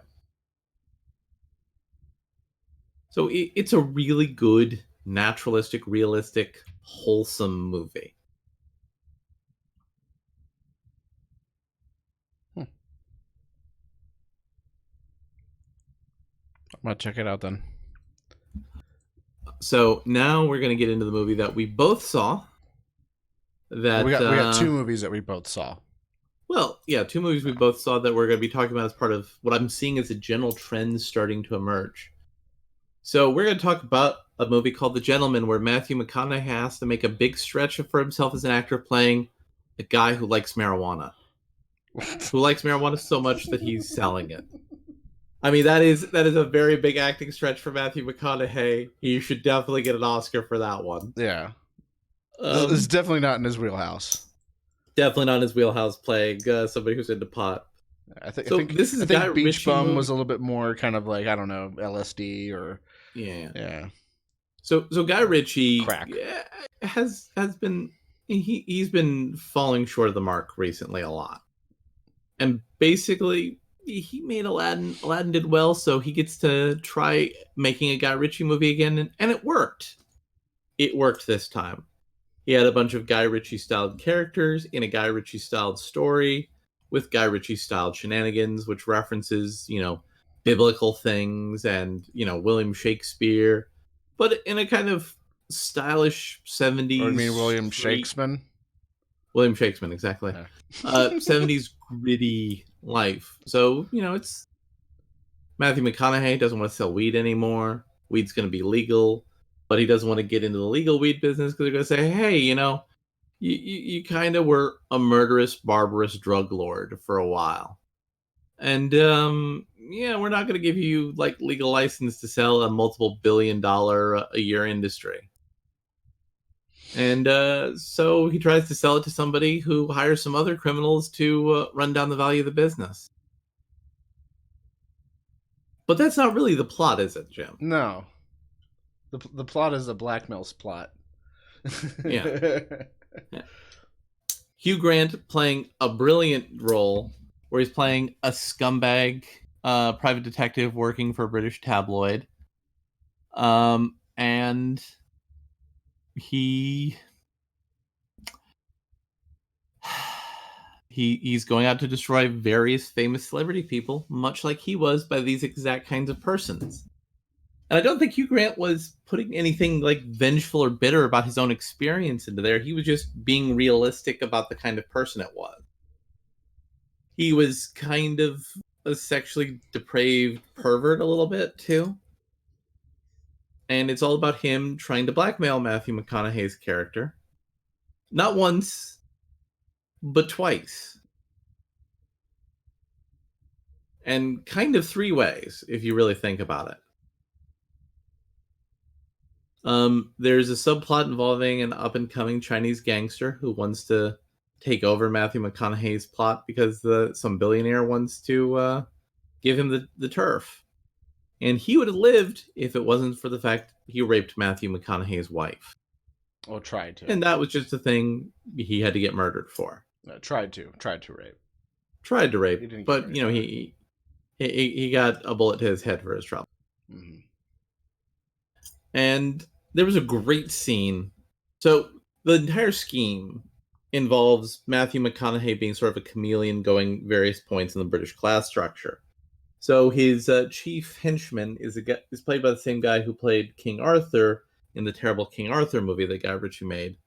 So it's a really good, naturalistic, realistic, wholesome movie. I'm gonna check it out then. So now we're going to get into the movie that we both saw. That we got two movies that we both saw. Well, yeah, two movies we both saw that we're going to be talking about as part of what I'm seeing as a general trend starting to emerge. So we're going to talk about a movie called The Gentleman, where Matthew McConaughey has to make a big stretch for himself as an actor playing a guy who likes marijuana. Who likes marijuana so much that he's selling it. I mean, that is a very big acting stretch for Matthew McConaughey. He should definitely get an Oscar for that one. Yeah. This is definitely not in his wheelhouse. Definitely not in his wheelhouse playing somebody who's into pot. I think this is Guy Beach Ritchie Bum movie. Was a little bit more kind of like, I don't know, LSD or yeah. So Guy Ritchie crack has been he's been falling short of the mark recently a lot, and basically he made Aladdin. Aladdin did well, so he gets to try making a Guy Ritchie movie again, and it worked. It worked this time. He had a bunch of Guy Ritchie-styled characters in a Guy Ritchie-styled story with Guy Ritchie-styled shenanigans, which references, biblical things and, William Shakespeare, but in a kind of stylish 70s... Or you mean William Shakespeare? William Shakespeare, exactly. Yeah. 70s gritty life. So, it's... Matthew McConaughey doesn't want to sell weed anymore. Weed's going to be legal. But he doesn't want to get into the legal weed business because they're going to say, hey, you kind of were a murderous, barbarous drug lord for a while. And, we're not going to give you, legal license to sell a multiple billion-dollar-a-year industry. And so he tries to sell it to somebody who hires some other criminals to run down the value of the business. But that's not really the plot, is it, Jim? No. The plot is a blackmail's plot. Yeah. Hugh Grant playing a brilliant role where he's playing a scumbag private detective working for a British tabloid. And he he's going out to destroy various famous celebrity people, much like he was by these exact kinds of persons. And I don't think Hugh Grant was putting anything like vengeful or bitter about his own experience into there. He was just being realistic about the kind of person it was. He was kind of a sexually depraved pervert a little bit too. And it's all about him trying to blackmail Matthew McConaughey's character. Not once, but twice. And kind of three ways, if you really think about it. There's a subplot involving an up and coming Chinese gangster who wants to take over Matthew McConaughey's plot because some billionaire wants to give him the turf. And he would have lived if it wasn't for the fact he raped Matthew McConaughey's wife. Oh, tried to. And that was just a thing he had to get murdered for. Tried to rape. Tried to rape, but you know he got a bullet to his head for his trouble. Mm-hmm. And there was a great scene. So the entire scheme involves Matthew McConaughey being sort of a chameleon going various points in the British class structure. So his chief henchman is played by the same guy who played King Arthur in the terrible King Arthur movie that Guy Ritchie made.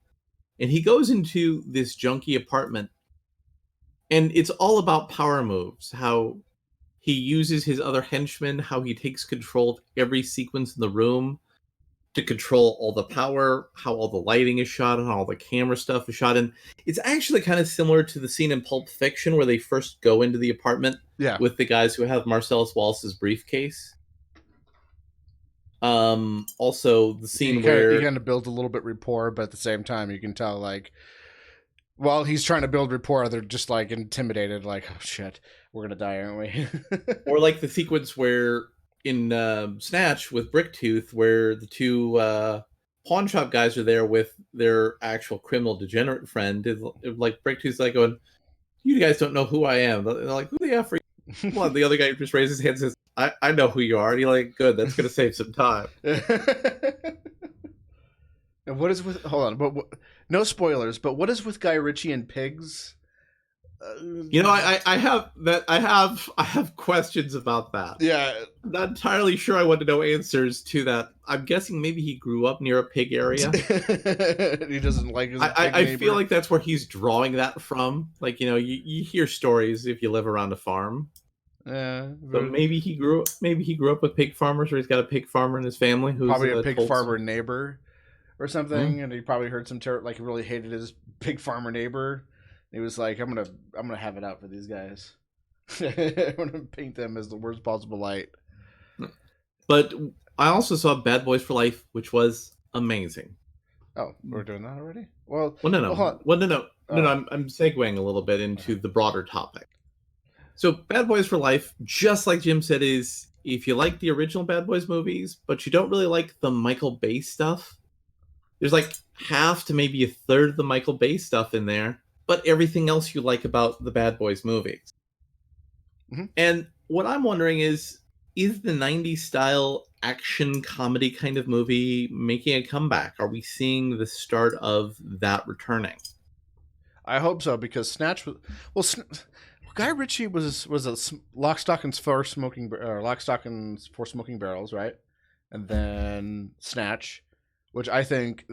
And he goes into this junky apartment, and it's all about power moves, how he uses his other henchmen, how he takes control of every sequence in the room to control all the power, how all the lighting is shot, and how all the camera stuff is shot. And it's actually kind of similar to the scene in Pulp Fiction where they first go into the apartment with the guys who have Marcellus Wallace's briefcase. Also, the scene where you kind of build a little bit rapport, but at the same time, you can tell like while he's trying to build rapport, they're just like intimidated, like, oh shit, we're gonna die, aren't we? Or like the sequence where in Snatch with Bricktooth, where the two pawn shop guys are there with their actual criminal degenerate friend. Like Bricktooth's like going, "You guys don't know who I am." They're like, "Who the F are you?" Well, the other guy just raises his hand and says, I know who you are. And you're like, good, that's going to save some time. And what is with, hold on, but no spoilers, but what is with Guy Ritchie and pigs? You know, I have questions about that. Yeah. I'm not entirely sure I want to know answers to that. I'm guessing maybe he grew up near a pig area. He doesn't like his I feel like that's where he's drawing that from. Like, you know, you hear stories if you live around a farm. Yeah. So maybe he grew up with pig farmers, or he's got a pig farmer in his family who's probably a pig farmer neighbor or something, and he probably heard some like he really hated his pig farmer neighbor. He was like, I'm gonna have it out for these guys. I'm gonna paint them as the worst possible light. But I also saw Bad Boys for Life, which was amazing. Oh, we're doing that already? Well, no. I'm segueing a little bit into the broader topic. So Bad Boys for Life, just like Jim said, is if you like the original Bad Boys movies, but you don't really like the Michael Bay stuff, there's like half to maybe a third of the Michael Bay stuff in there, but everything else you like about the Bad Boys movies. Mm-hmm. And what I'm wondering is the 90s style action comedy kind of movie making a comeback? Are we seeing the start of that returning? I hope so, because Snatch was... Guy Ritchie was a Lock, Stock, and Four Smoking Barrels, right? And then Snatch, which I think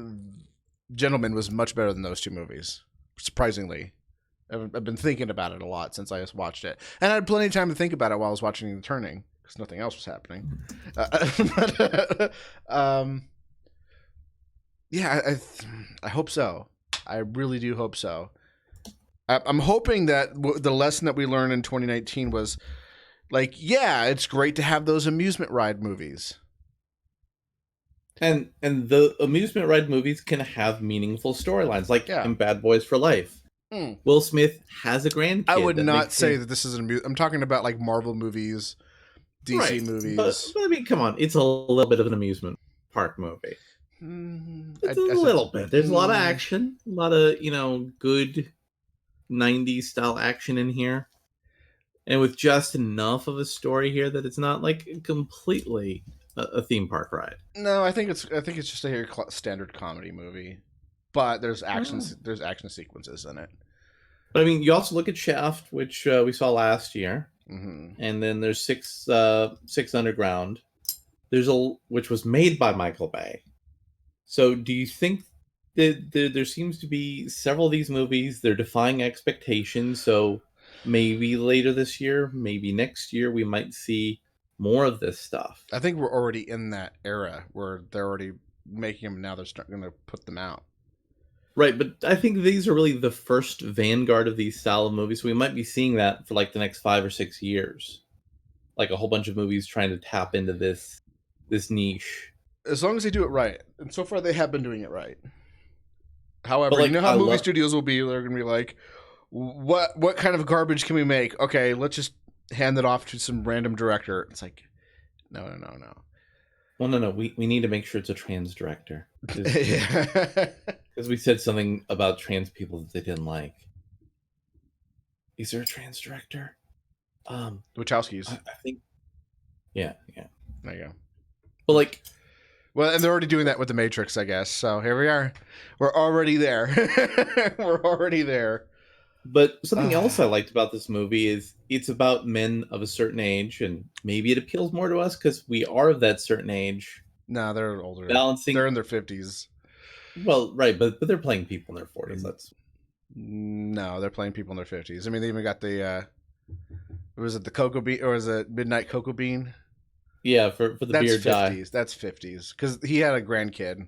Gentleman was much better than those two movies, surprisingly. I've been thinking about it a lot since I just watched it. And I had plenty of time to think about it while I was watching The Turning, because nothing else was happening. Yeah, I hope so. I really do hope so. I'm hoping that the lesson that we learned in 2019 was, like, yeah, it's great to have those amusement ride movies. And the amusement ride movies can have meaningful storylines, like in Bad Boys for Life. Will Smith has a grandkid. I would not say that this is I'm talking about like Marvel movies, DC movies. But I mean, come on, it's a little bit of an amusement park movie. It's a little bit. There's a lot of action, a lot of good 90s style action in here. and with just enough of a story here that it's not like completely a theme park ride. No, I think it's just a standard comedy movie, but Oh. there's action sequences in it. But I mean, you also look at Shaft, which we saw last year, Hmm. and then there's Six Underground. There's a which was made by Michael Bay. So, do you think that there seems to be several of these movies? They're defying expectations. So, maybe later this year, maybe next year, we might see more of this stuff. I think we're already in that era where they're already making them. Now they're starting to put them out. Right, but I think these are really the first vanguard of these style of movies. So we might be seeing that for like the next 5 or 6 years, like a whole bunch of movies trying to tap into this niche. As long as they do it right, and so far they have been doing it right. But However, you like know how I movie love, studios will be. They're going to be like, what kind of garbage can we make? Okay, let's just hand it off to some random director. It's like, no, no, no, no. well, no, we need to make sure it's a trans director because The we said something about trans people that they didn't like. Is there a trans director? Wachowskis. I think yeah, yeah. There you go. But like, Well, and they're already doing that with the Matrix, I guess. So here we are. We're already there. We're already there. but something else I Uh, liked about this movie is it's about men of a certain age, and maybe it appeals more to us because we are of that certain age. no, they're older. They're Balancing, in their 50s. well, right, but they're playing people in their 40s. Um, That's no, they're playing people in their 50s. I mean, they even got the was it the cocoa bean or was it midnight cocoa bean? yeah, for the That's beard guy. 50s. That's 50s because he had a grandkid.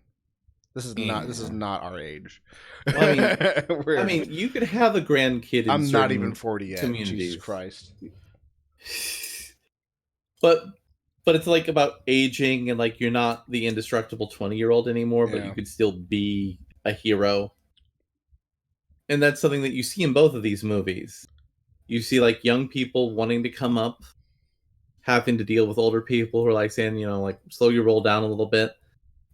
This is Yeah. not our age. Well, I We're, mean, you could have a grandkid in I'm not even certain 40 yet. Jesus communities, Christ. but it's like about aging and like you're not the indestructible 20-year-old anymore, but you Yeah. could still be a hero. And that's something that you see in both of these movies. You see like young people wanting to come up, having to deal with older people who are like saying, like slow your roll down a little bit.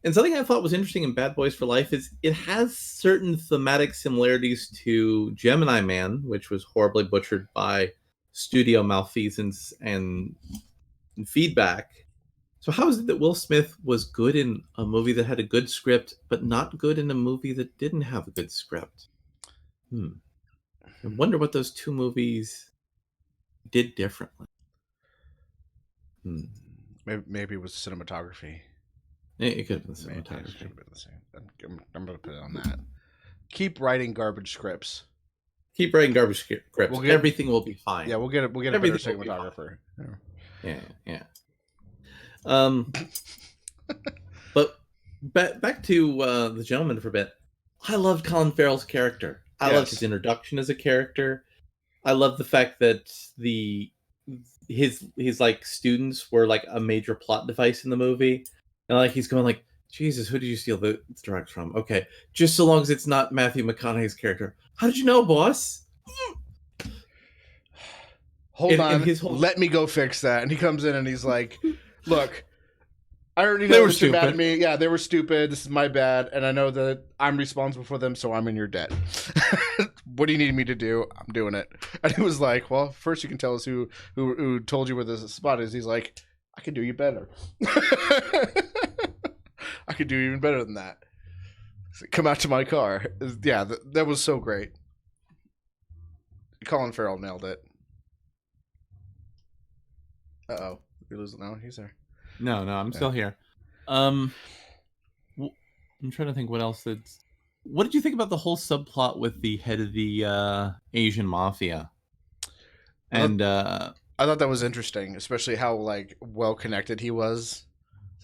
And something I thought was interesting in Bad Boys for Life is it has certain thematic similarities to Gemini Man, which was horribly butchered by studio malfeasance and feedback. So how is it that Will Smith was good in a movie that had a good script, but not good in a movie that didn't have a good script? Hmm. I wonder what those two movies did differently. Hmm. Maybe it was cinematography. It could have been Maybe it should cinematography. have been the same. I'm going to put it on that. Keep writing garbage scripts. Keep writing garbage scripts. We'll get Everything will be fine. yeah, we'll get it. We'll get a better Everything will be fine. cinematographer. Yeah. Yeah, yeah. Um, but back to the gentleman for a bit. I loved Colin Farrell's character. I loved his Yes, introduction as a character. I love the fact that the his like students were like a major plot device in the movie, and like he's going like, Jesus, who did you steal the direct from? Okay, just so long as it's not Matthew McConaughey's character. How did you know, boss? hold And on. his whole Let me go fix that. And he comes in and he's like, "Look, I already they know were that you're mad at stupid. me. Yeah, they were stupid. This is my bad, and I know that I'm responsible for them, so I'm in your debt. What do you need me to do? I'm doing it." And he was like, "Well, first you can tell us who told you where this spot is." He's like, "I can do you better. I could do even better than that. Come out to my car." Yeah, that was so great. Colin Farrell nailed it. Oh, you're losing. No, he's there. No, I'm Yeah. still here. Um, I'm trying to think what else. That's what did you think about the whole subplot with the head of the Asian mafia? I thought And I thought that was interesting, especially how like well connected he was.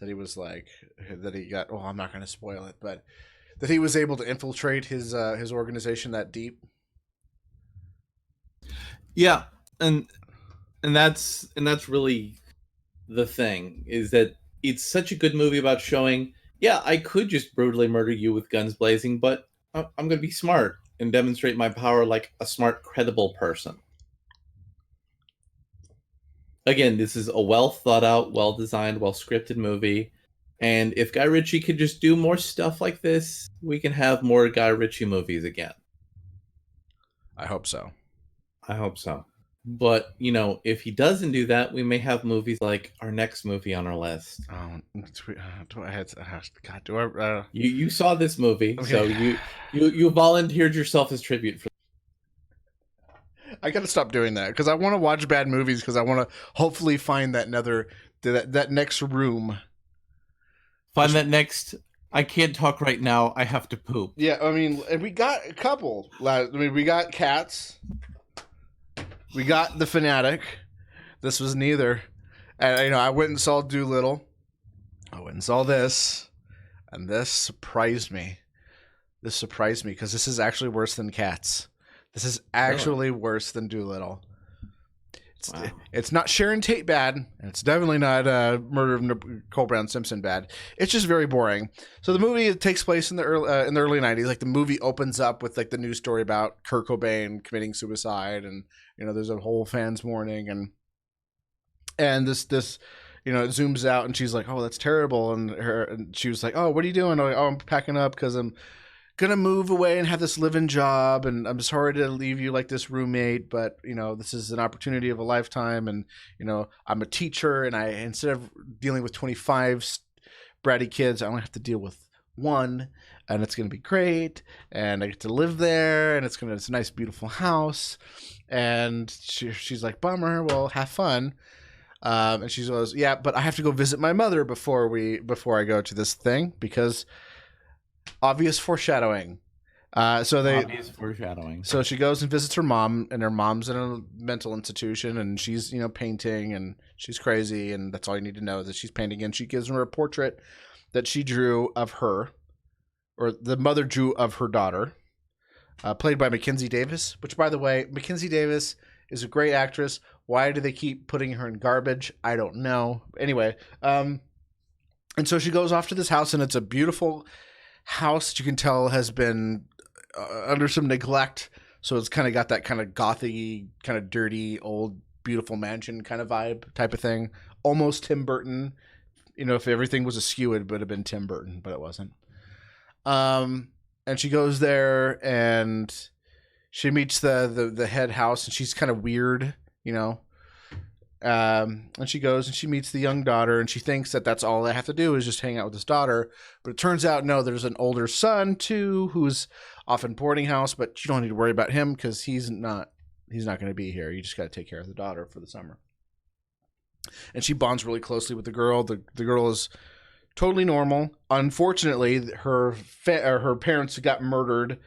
That he was like that he got. Well, I'm not going to spoil it, but that he was able to infiltrate his organization that deep. yeah, and that's really the thing is that it's such a good movie about showing. Yeah, I could just brutally murder you with guns blazing, but I'm going to be smart and demonstrate my power like a smart, credible person. Again, this is a well thought out, well designed, well scripted movie. And if Guy Ritchie could just do more stuff like this, we can have more Guy Ritchie movies again. I hope so. I hope so. But, if he doesn't do that, we may have movies like our next movie on our list. Oh, do I had God? Do I? You saw this movie, Okay, so you volunteered yourself as tribute for. I got to stop doing that because I want to watch bad movies because I want to hopefully find that next room. Find that next. I can't talk right now. I have to poop. Yeah, I mean, and we got a couple. I mean, we got Cats. We got The Fanatic. This was neither. And, I went and saw Doolittle. I went and saw this. And this surprised me. This surprised me because this is actually worse than Cats. This is actually worse than Doolittle. Wow. It's not Sharon Tate bad, and it's definitely not Murder of Nicole Brown Simpson bad. It's just very boring. So the movie takes place in the early 90s. Like the movie opens up with like the news story about Kurt Cobain committing suicide, and there's a whole fans mourning, and this it zooms out, and she's like, "Oh, that's terrible," and she was like, "Oh, what are you doing?" I'm like, "Oh, I'm packing up because I'm gonna move away and have this live-in job, and I'm sorry to leave you like this roommate, but this is an opportunity of a lifetime, and I'm a teacher, and I instead of dealing with 25 bratty kids, I only have to deal with one, and it's gonna be great, and I get to live there, and it's a nice beautiful house." And she's like, "Bummer, well, have fun." And she goes, "Yeah, but I have to go visit my mother before I go to this thing because obvious foreshadowing." Obvious foreshadowing. So she goes and visits her mom, and her mom's in a mental institution, and she's painting, and she's crazy, and that's all you need to know is that she's painting. And she gives her a portrait that she drew of her, or the mother drew of her daughter, played by Mackenzie Davis. Which, by the way, Mackenzie Davis is a great actress. Why do they keep putting her in garbage? I don't know. Anyway, and so she goes off to this house, and it's a beautiful house that you can tell has been under some neglect, so it's kind of got that kind of gothy, kind of dirty, old, beautiful mansion kind of vibe type of thing. Almost Tim Burton. If everything was askew, it would have been Tim Burton, but it wasn't. And she goes there, and she meets the head house, and she's kind of weird, and she goes and she meets the young daughter, and she thinks that that's all they have to do is just hang out with his daughter. But it turns out, no, there's an older son too, who's off in boarding house, but you don't need to worry about him because he's not going to be here. You just got to take care of the daughter for the summer. And she bonds really closely with the girl. The girl is totally normal. Unfortunately, her parents got murdered.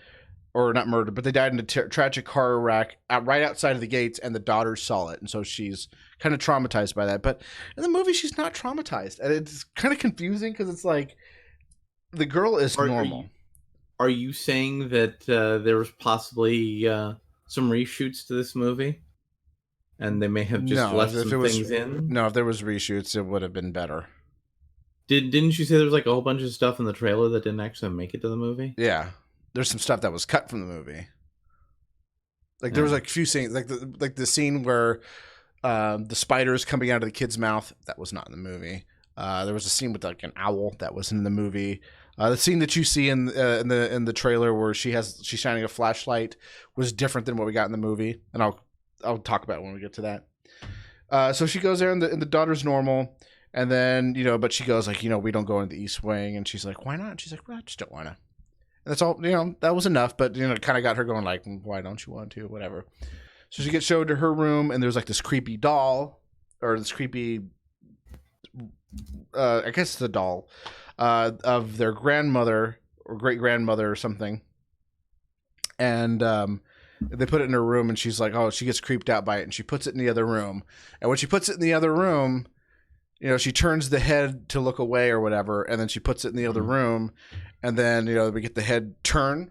Or not murdered, but they died in a tragic car wreck right outside of the gates, and the daughter saw it, and so she's kind of traumatized by that. But in the movie, she's not traumatized, and it's kind of confusing because it's like the girl is normal. Are you saying that there was possibly some reshoots to this movie, and they may have just left some things in? No, if there was reshoots, it would have been better. Didn't you say there was like a whole bunch of stuff in the trailer that didn't actually make it to the movie? Yeah. There's some stuff that was cut from the movie. Like there was like a few scenes, like the scene where the spider is coming out of the kid's mouth. That was not in the movie. There was a scene with like an owl that was in the movie. The scene that you see in the trailer where she's shining a flashlight was different than what we got in the movie, and I'll talk about it when we get to that. So she goes there, and the daughter's normal, and then but she goes like we don't go into the East Wing, and she's like, why not? And she's like, well, I just don't want to. That's all, that was enough, but, it kind of got her going like, why don't you want to, whatever. So she gets showed to her room, and there's like this creepy doll, or this creepy, I guess it's a doll, of their grandmother or great grandmother or something. And they put it in her room, and she's like, oh, she gets creeped out by it, and she puts it in the other room. And when she puts it in the other room, she turns the head to look away or whatever, and then she puts it in the other room, and then we get the head turn,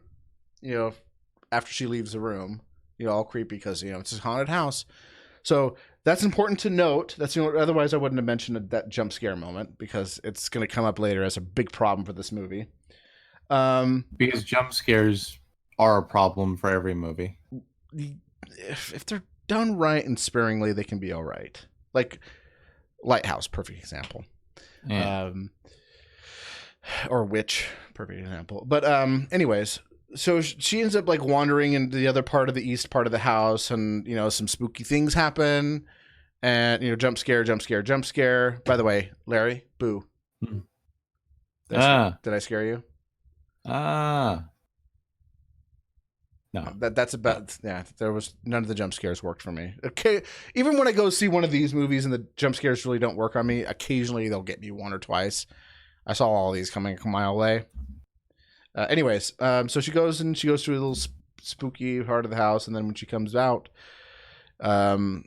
after she leaves the room, all creepy because it's a haunted house. So that's important to note. That's otherwise I wouldn't have mentioned that jump scare moment because it's going to come up later as a big problem for this movie. Because jump scares are a problem for every movie. If they're done right and sparingly, they can be all right. Like Lighthouse, perfect example. Yeah. Or Witch, perfect example. But anyways, so she ends up like wandering into the other part of the east part of the house, and some spooky things happen, and jump scare, jump scare, jump scare. By the way, Larry, boo. Hmm. Did I scare you? No. That's about yeah. There was none of the jump scares worked for me. Okay, even when I go see one of these movies and the jump scares really don't work on me, occasionally they'll get me one or twice. I saw all these coming a mile away. Anyways, so she goes through a little spooky part of the house, and then when she comes out, the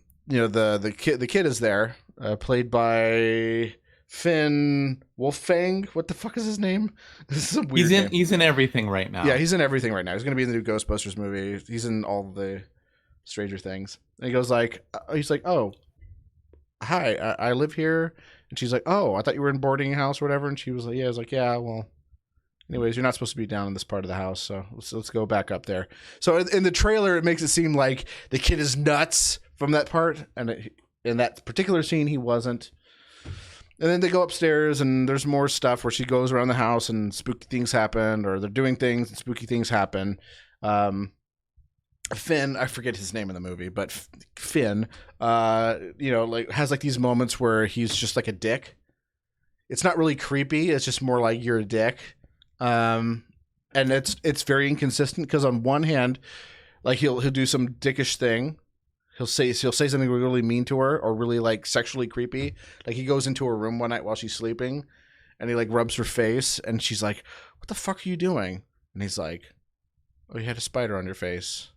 kid is there, played by Finn Wolfgang. What the fuck is his name? This is a weird name. He's in everything right now. Yeah, he's in everything right now. He's going to be in the new Ghostbusters movie. He's in all the Stranger Things. And he goes like, he's like, oh, hi, I live here. And she's like, oh, I thought you were in boarding house or whatever. And she was like, yeah. I was like, yeah, well, anyways, you're not supposed to be down in this part of the house, so let's go back up there. So in the trailer, it makes it seem like the kid is nuts from that part, and in that particular scene, he wasn't. And then they go upstairs, and there's more stuff where she goes around the house, and spooky things happen, or they're doing things, and spooky things happen. Finn, I forget his name in the movie, but Finn, like has like these moments where he's just like a dick. It's not really creepy. It's just more like you're a dick. And it's very inconsistent because on one hand, like he'll do some dickish thing. He'll say something really mean to her or really like sexually creepy. Like he goes into her room one night while she's sleeping, and he like rubs her face, and she's like, "What the fuck are you doing?" And he's like, "Oh, you had a spider on your face."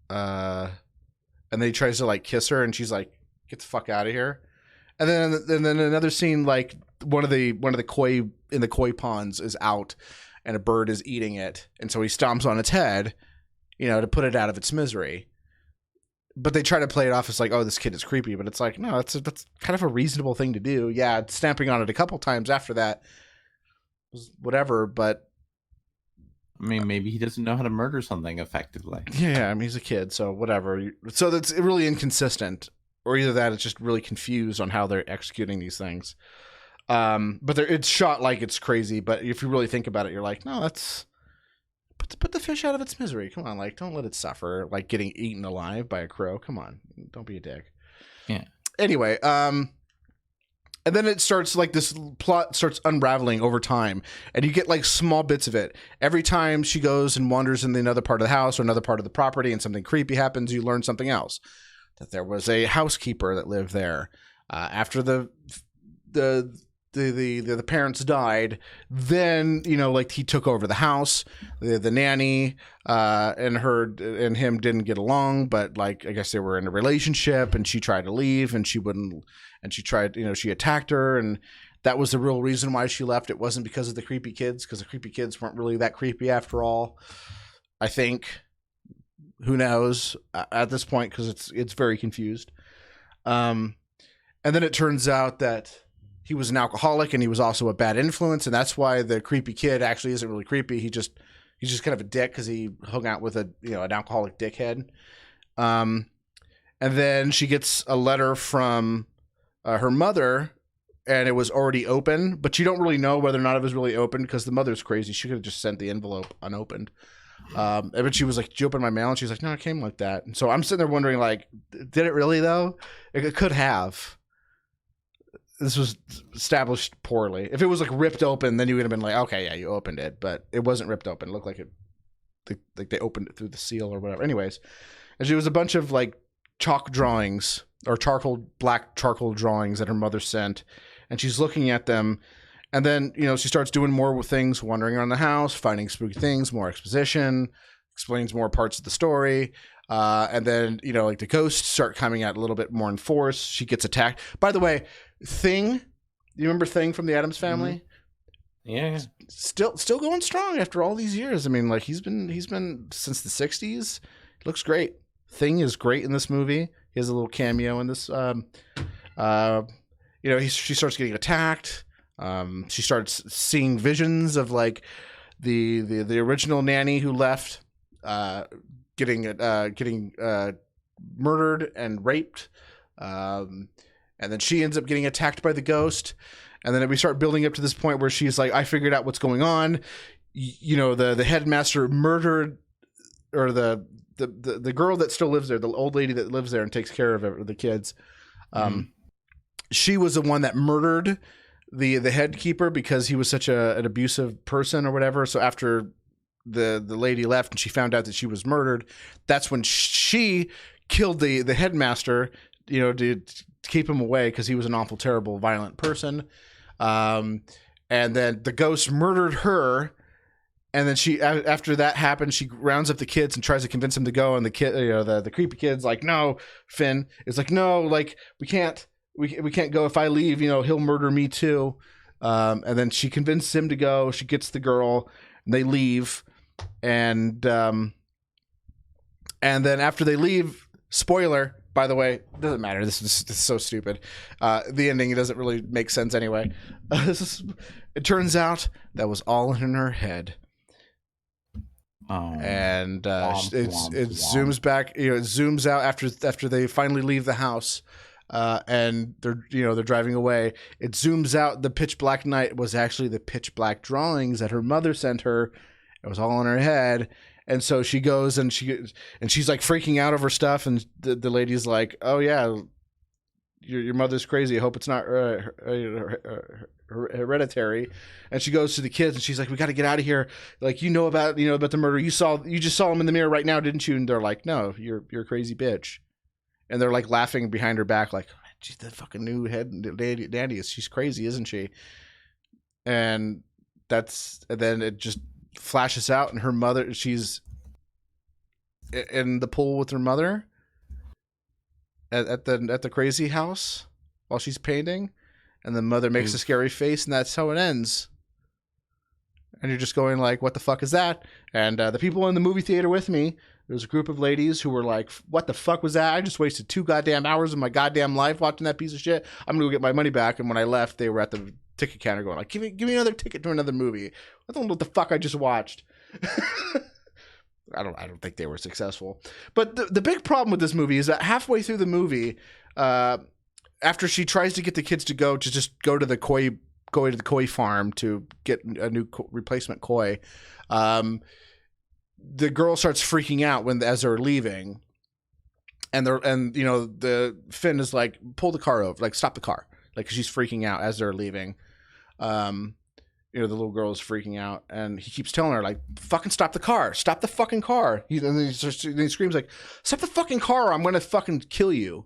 And then he tries to like kiss her, and she's like, "Get the fuck out of here." And then another scene, like one of the koi in the koi ponds is out, and a bird is eating it, and so he stomps on its head, to put it out of its misery. But they try to play it off as like, oh, this kid is creepy, but it's like, no, that's kind of a reasonable thing to do. Yeah, stamping on it a couple times after that was whatever, but I mean, maybe he doesn't know how to murder something effectively. Yeah, I mean, he's a kid, so whatever. So that's really inconsistent. Or either that, it's just really confused on how they're executing these things. But it's shot like it's crazy. But if you really think about it, you're like, no, that's put the fish out of its misery. Come on, like don't let it suffer, like getting eaten alive by a crow. Come on, don't be a dick. Yeah. Anyway, and then it starts like this plot starts unraveling over time, and you get like small bits of it every time she goes and wanders in another part of the house or another part of the property, and something creepy happens. You learn something else. That there was a housekeeper that lived there after the parents died. Then like he took over the house. The nanny and him didn't get along, but like I guess they were in a relationship, and she tried to leave, and she wouldn't. And she tried, she attacked her, and that was the real reason why she left. It wasn't because of the creepy kids, because the creepy kids weren't really that creepy after all. I think. Who knows at this point, because it's very confused. And then it turns out that he was an alcoholic, and he was also a bad influence, and that's why the creepy kid actually isn't really creepy. He's just kind of a dick because he hung out with an alcoholic dickhead. And then she gets a letter from her mother, and it was already open, but you don't really know whether or not it was really open because the mother's crazy. She could have just sent the envelope unopened. But she was like, "Did you open my mail?" And she's like, "No, it came like that." And so I'm sitting there wondering, like, did it really though? It could have. This was established poorly. If it was like ripped open, then you would have been like, "Okay, yeah, you opened it," but it wasn't ripped open. It looked like they opened it through the seal or whatever. Anyways, and she was a bunch of like chalk drawings or black charcoal drawings that her mother sent, and she's looking at them. And then, she starts doing more things, wandering around the house, finding spooky things, more exposition, explains more parts of the story. And then, like the ghosts start coming out a little bit more in force. She gets attacked. By the way, Thing, you remember Thing from the Addams Family? Yeah. Still going strong after all these years. I mean, like he's been since the 60s. Looks great. Thing is great in this movie. He has a little cameo in this. She starts getting attacked. She starts seeing visions of like the original nanny who left, getting murdered and raped, and then she ends up getting attacked by the ghost, and then we start building up to this point where she's like, I figured out what's going on. the headmaster murdered, or the girl that still lives there, the old lady that lives there and takes care of the kids. She was the one that murdered the head keeper because he was such an abusive person or whatever. So after the lady left and she found out that she was murdered, that's when she killed the headmaster, to keep him away because he was an awful, terrible, violent person. And then the ghost murdered her. And then she, after that happened, she rounds up the kids and tries to convince them to go. And the kid, the creepy kid's like, "No, Finn." It's like, "No, like we can't go. If I leave, he'll murder me too." And then she convinces him to go. She gets the girl, and they leave. And then after they leave, spoiler, by the way, doesn't matter. This is so stupid. The ending, it doesn't really make sense anyway. It turns out that was all in her head. And it zooms back. It zooms out after they finally leave the house, and they're driving away. It zooms out. The pitch black night was actually the pitch black drawings that her mother sent her. It was all in her head. And so she goes and she's like freaking out over stuff. And the lady's like, "Oh yeah, your mother's crazy. I hope it's not hereditary." And she goes to the kids and she's like, "We got to get out of here. Like, about the murder. You just saw him in the mirror right now, didn't you?" And they're like, "No, you're a crazy bitch." And they're like laughing behind her back, like, "She's the fucking new head dandy. She's crazy, isn't she?" And then it just flashes out, and her mother, she's in the pool with her mother at the crazy house while she's painting, and the mother makes a scary face, and that's how it ends. And you're just going like, what the fuck is that? And the people in the movie theater with me, there's a group of ladies who were like, "What the fuck was that? I just wasted 2 goddamn hours of my goddamn life watching that piece of shit. I'm gonna go get my money back." And when I left, they were at the ticket counter going like, give me another ticket to another movie. I don't know what the fuck I just watched. I don't think they were successful. But the big problem with this movie is that halfway through the movie, after she tries to get the kids to just go to the koi farm to get a new replacement koi, the girl starts freaking out as they're leaving, and the Finn is like, "Pull the car over, like stop the car," like, 'cause she's freaking out as they're leaving. The little girl is freaking out, and he keeps telling her like, "Fucking stop the car, stop the fucking car." And then he screams like, "Stop the fucking car, or I'm gonna fucking kill you."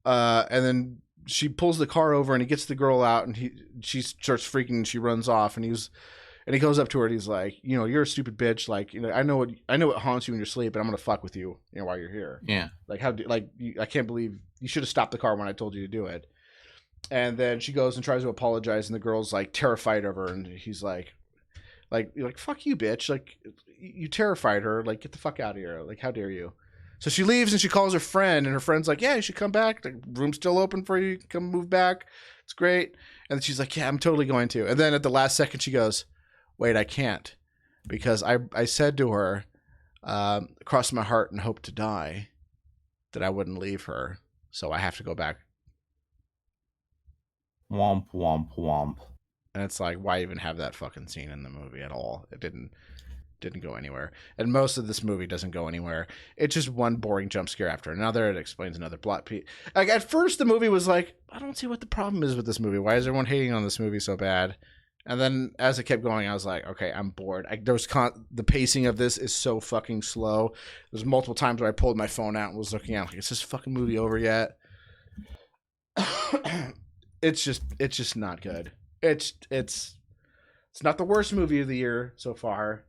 And then she pulls the car over, and he gets the girl out, and she starts freaking, and she runs off, and he goes up to her, and he's like, "You're a stupid bitch. Like, I know what haunts you in your sleep, and I'm gonna fuck with you, while you're here. Yeah. Like, I can't believe you should have stopped the car when I told you to do it." And then she goes and tries to apologize, and the girl's like terrified of her, and he's like, "Fuck you, bitch! Like, you terrified her. Like, get the fuck out of here! Like, how dare you?" So she leaves, and she calls her friend, and her friend's like, "Yeah, you should come back. The room's still open for you. Come move back. It's great." And she's like, "Yeah, I'm totally going to." And then at the last second, she goes, "Wait, I can't, because I said to her, cross my heart and hope to die, that I wouldn't leave her. So I have to go back." Womp, womp, womp. And it's like, why even have that fucking scene in the movie at all? It didn't go anywhere. And most of this movie doesn't go anywhere. It's just one boring jump scare after another. It explains another plot. Like, at first, the movie was like, I don't see what the problem is with this movie. Why is everyone hating on this movie so bad? And then as it kept going, I was like, okay, I'm bored. The pacing of this is so fucking slow. There's multiple times where I pulled my phone out and was looking at, like, is this fucking movie over yet? It's just not good. It's not the worst movie of the year so far,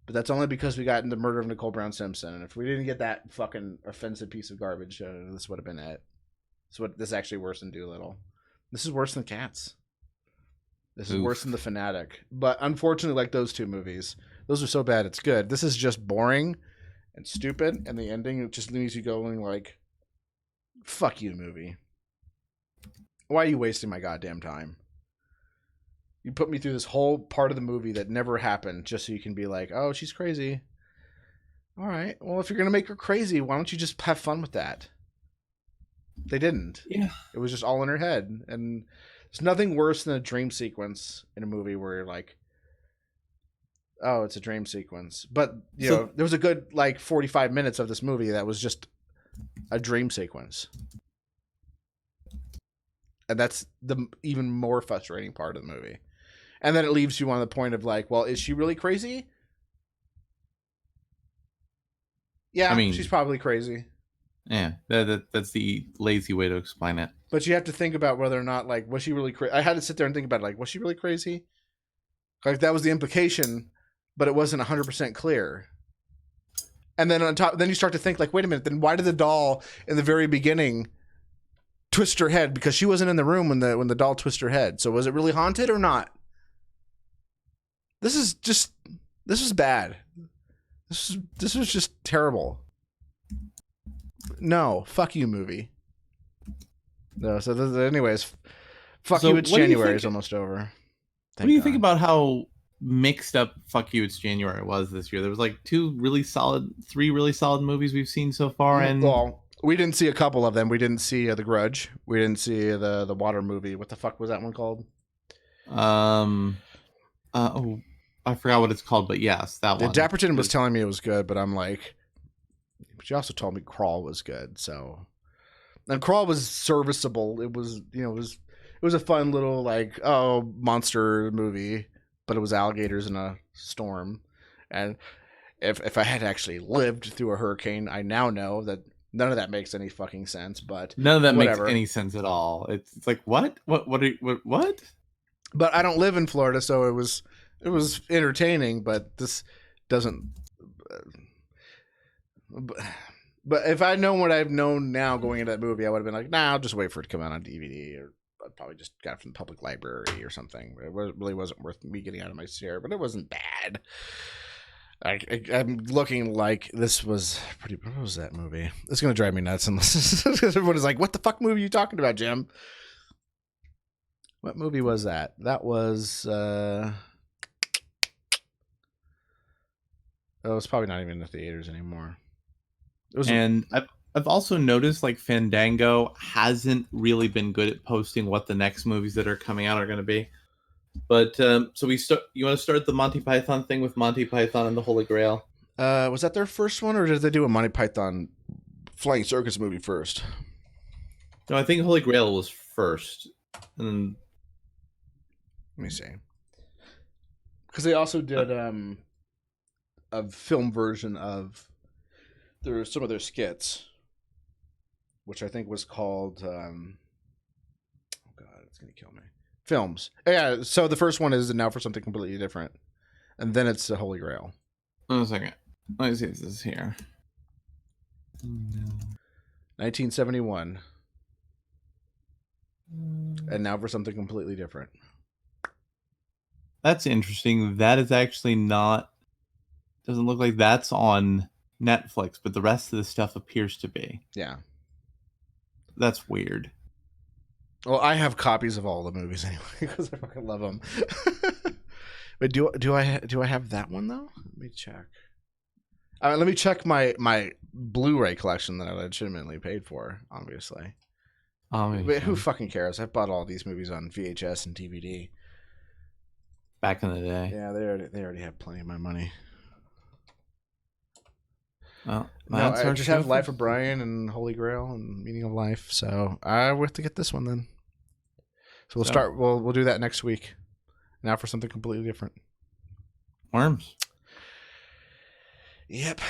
but that's only because we got The Murder of Nicole Brown Simpson. And if we didn't get that fucking offensive piece of garbage, this would have been it. This is actually worse than Doolittle. This is worse than Cats. This is worse than The Fanatic. But unfortunately, like those two movies, those are so bad it's good. This is just boring and stupid, and the ending just leaves you going like, fuck you, movie. Why are you wasting my goddamn time? You put me through this whole part of the movie that never happened just so you can be like, oh, she's crazy. All right. Well, if you're going to make her crazy, why don't you just have fun with that? They didn't. Yeah. It was just all in her head. And there's nothing worse than a dream sequence in a movie where you're like, oh, it's a dream sequence. But So there was a good like 45 minutes of this movie that was just a dream sequence, and that's the even more frustrating part of the movie. And then it leaves you on the point of like, well, is she really crazy? I Yeah, she's mean, probably crazy. yeah, that's the lazy way to explain it. But you have to think about whether or not, like, was she really crazy? I had to sit there and think about, like, was she really crazy? Like, that was the implication, but it wasn't 100% clear. And then on top, then you start to think, like, wait a minute, then why did the doll in the very beginning twist her head? Because she wasn't in the room when the doll twisted her head. So was it really haunted or not? This was bad. This was just terrible. No, fuck you, movie. No, so anyways, fuck So you. It's what do you January think? is almost over. What do Thank you think God. about how mixed up "Fuck You, It's January" was this year? There was like three really solid movies we've seen so far, and Well, we didn't see a couple of them. We didn't see The Grudge. We didn't see the water movie. What the fuck was that one called? um, oh, I forgot what it's called, but yes, that The one Dapperton was was. telling me it was good, but I'm like, but she also told me Crawl was good. So, and Crawl was serviceable. It was, it was a fun little like monster movie, but it was alligators in a storm. And if I had actually lived through a hurricane, I now know that none of that makes any fucking sense. But None of that makes whatever. any sense at all. It's like what? But I don't live in Florida, so it was entertaining. But this doesn't. But if I'd known what I've known now going into that movie, I would have been like, nah, I'll just wait for it to come out on DVD, or I'd probably just got it from the public library or something. It really wasn't worth me getting out of my chair, but it wasn't bad. I'm looking like this was pretty. What was that movie? It's gonna drive me nuts unless everyone is like, "What the fuck movie are you talking about, Jim?" What movie was that? That was. Oh, it's probably not even in the theaters anymore. It was. And I've also noticed like Fandango hasn't really been good at posting what the next movies that are coming out are going to be. But so we start. You want to start the Monty Python thing with Monty Python and the Holy Grail? Was that their first one, or did they do a Monty Python Flying Circus movie first? No, I think Holy Grail was first, and Let me see. Because they also did a film version of some of their skits, which I think was called. Oh God, it's gonna kill me. Films. Yeah. So the first one is Now for Something Completely Different, and then it's the Holy Grail. wait a second. Let me see if this is here. No. 1971, and Now for Something Completely Different. That's interesting. That is actually not. Doesn't look like that's on Netflix, but the rest of the stuff appears to be. Yeah. That's weird. Well, I have copies of all the movies anyway because I fucking love them. But do I have that one though? Let me check. Let me check my Blu-ray collection that I legitimately paid for. Obviously, but who fucking cares? I've bought all these movies on VHS and DVD. Back in the day. Yeah, they already have plenty of my money. Well, No, I just have Life of Brian and Holy Grail and Meaning of Life. So I have to get this one then. So we'll start. We'll do that next week. Now for something completely different. Worms. Yep.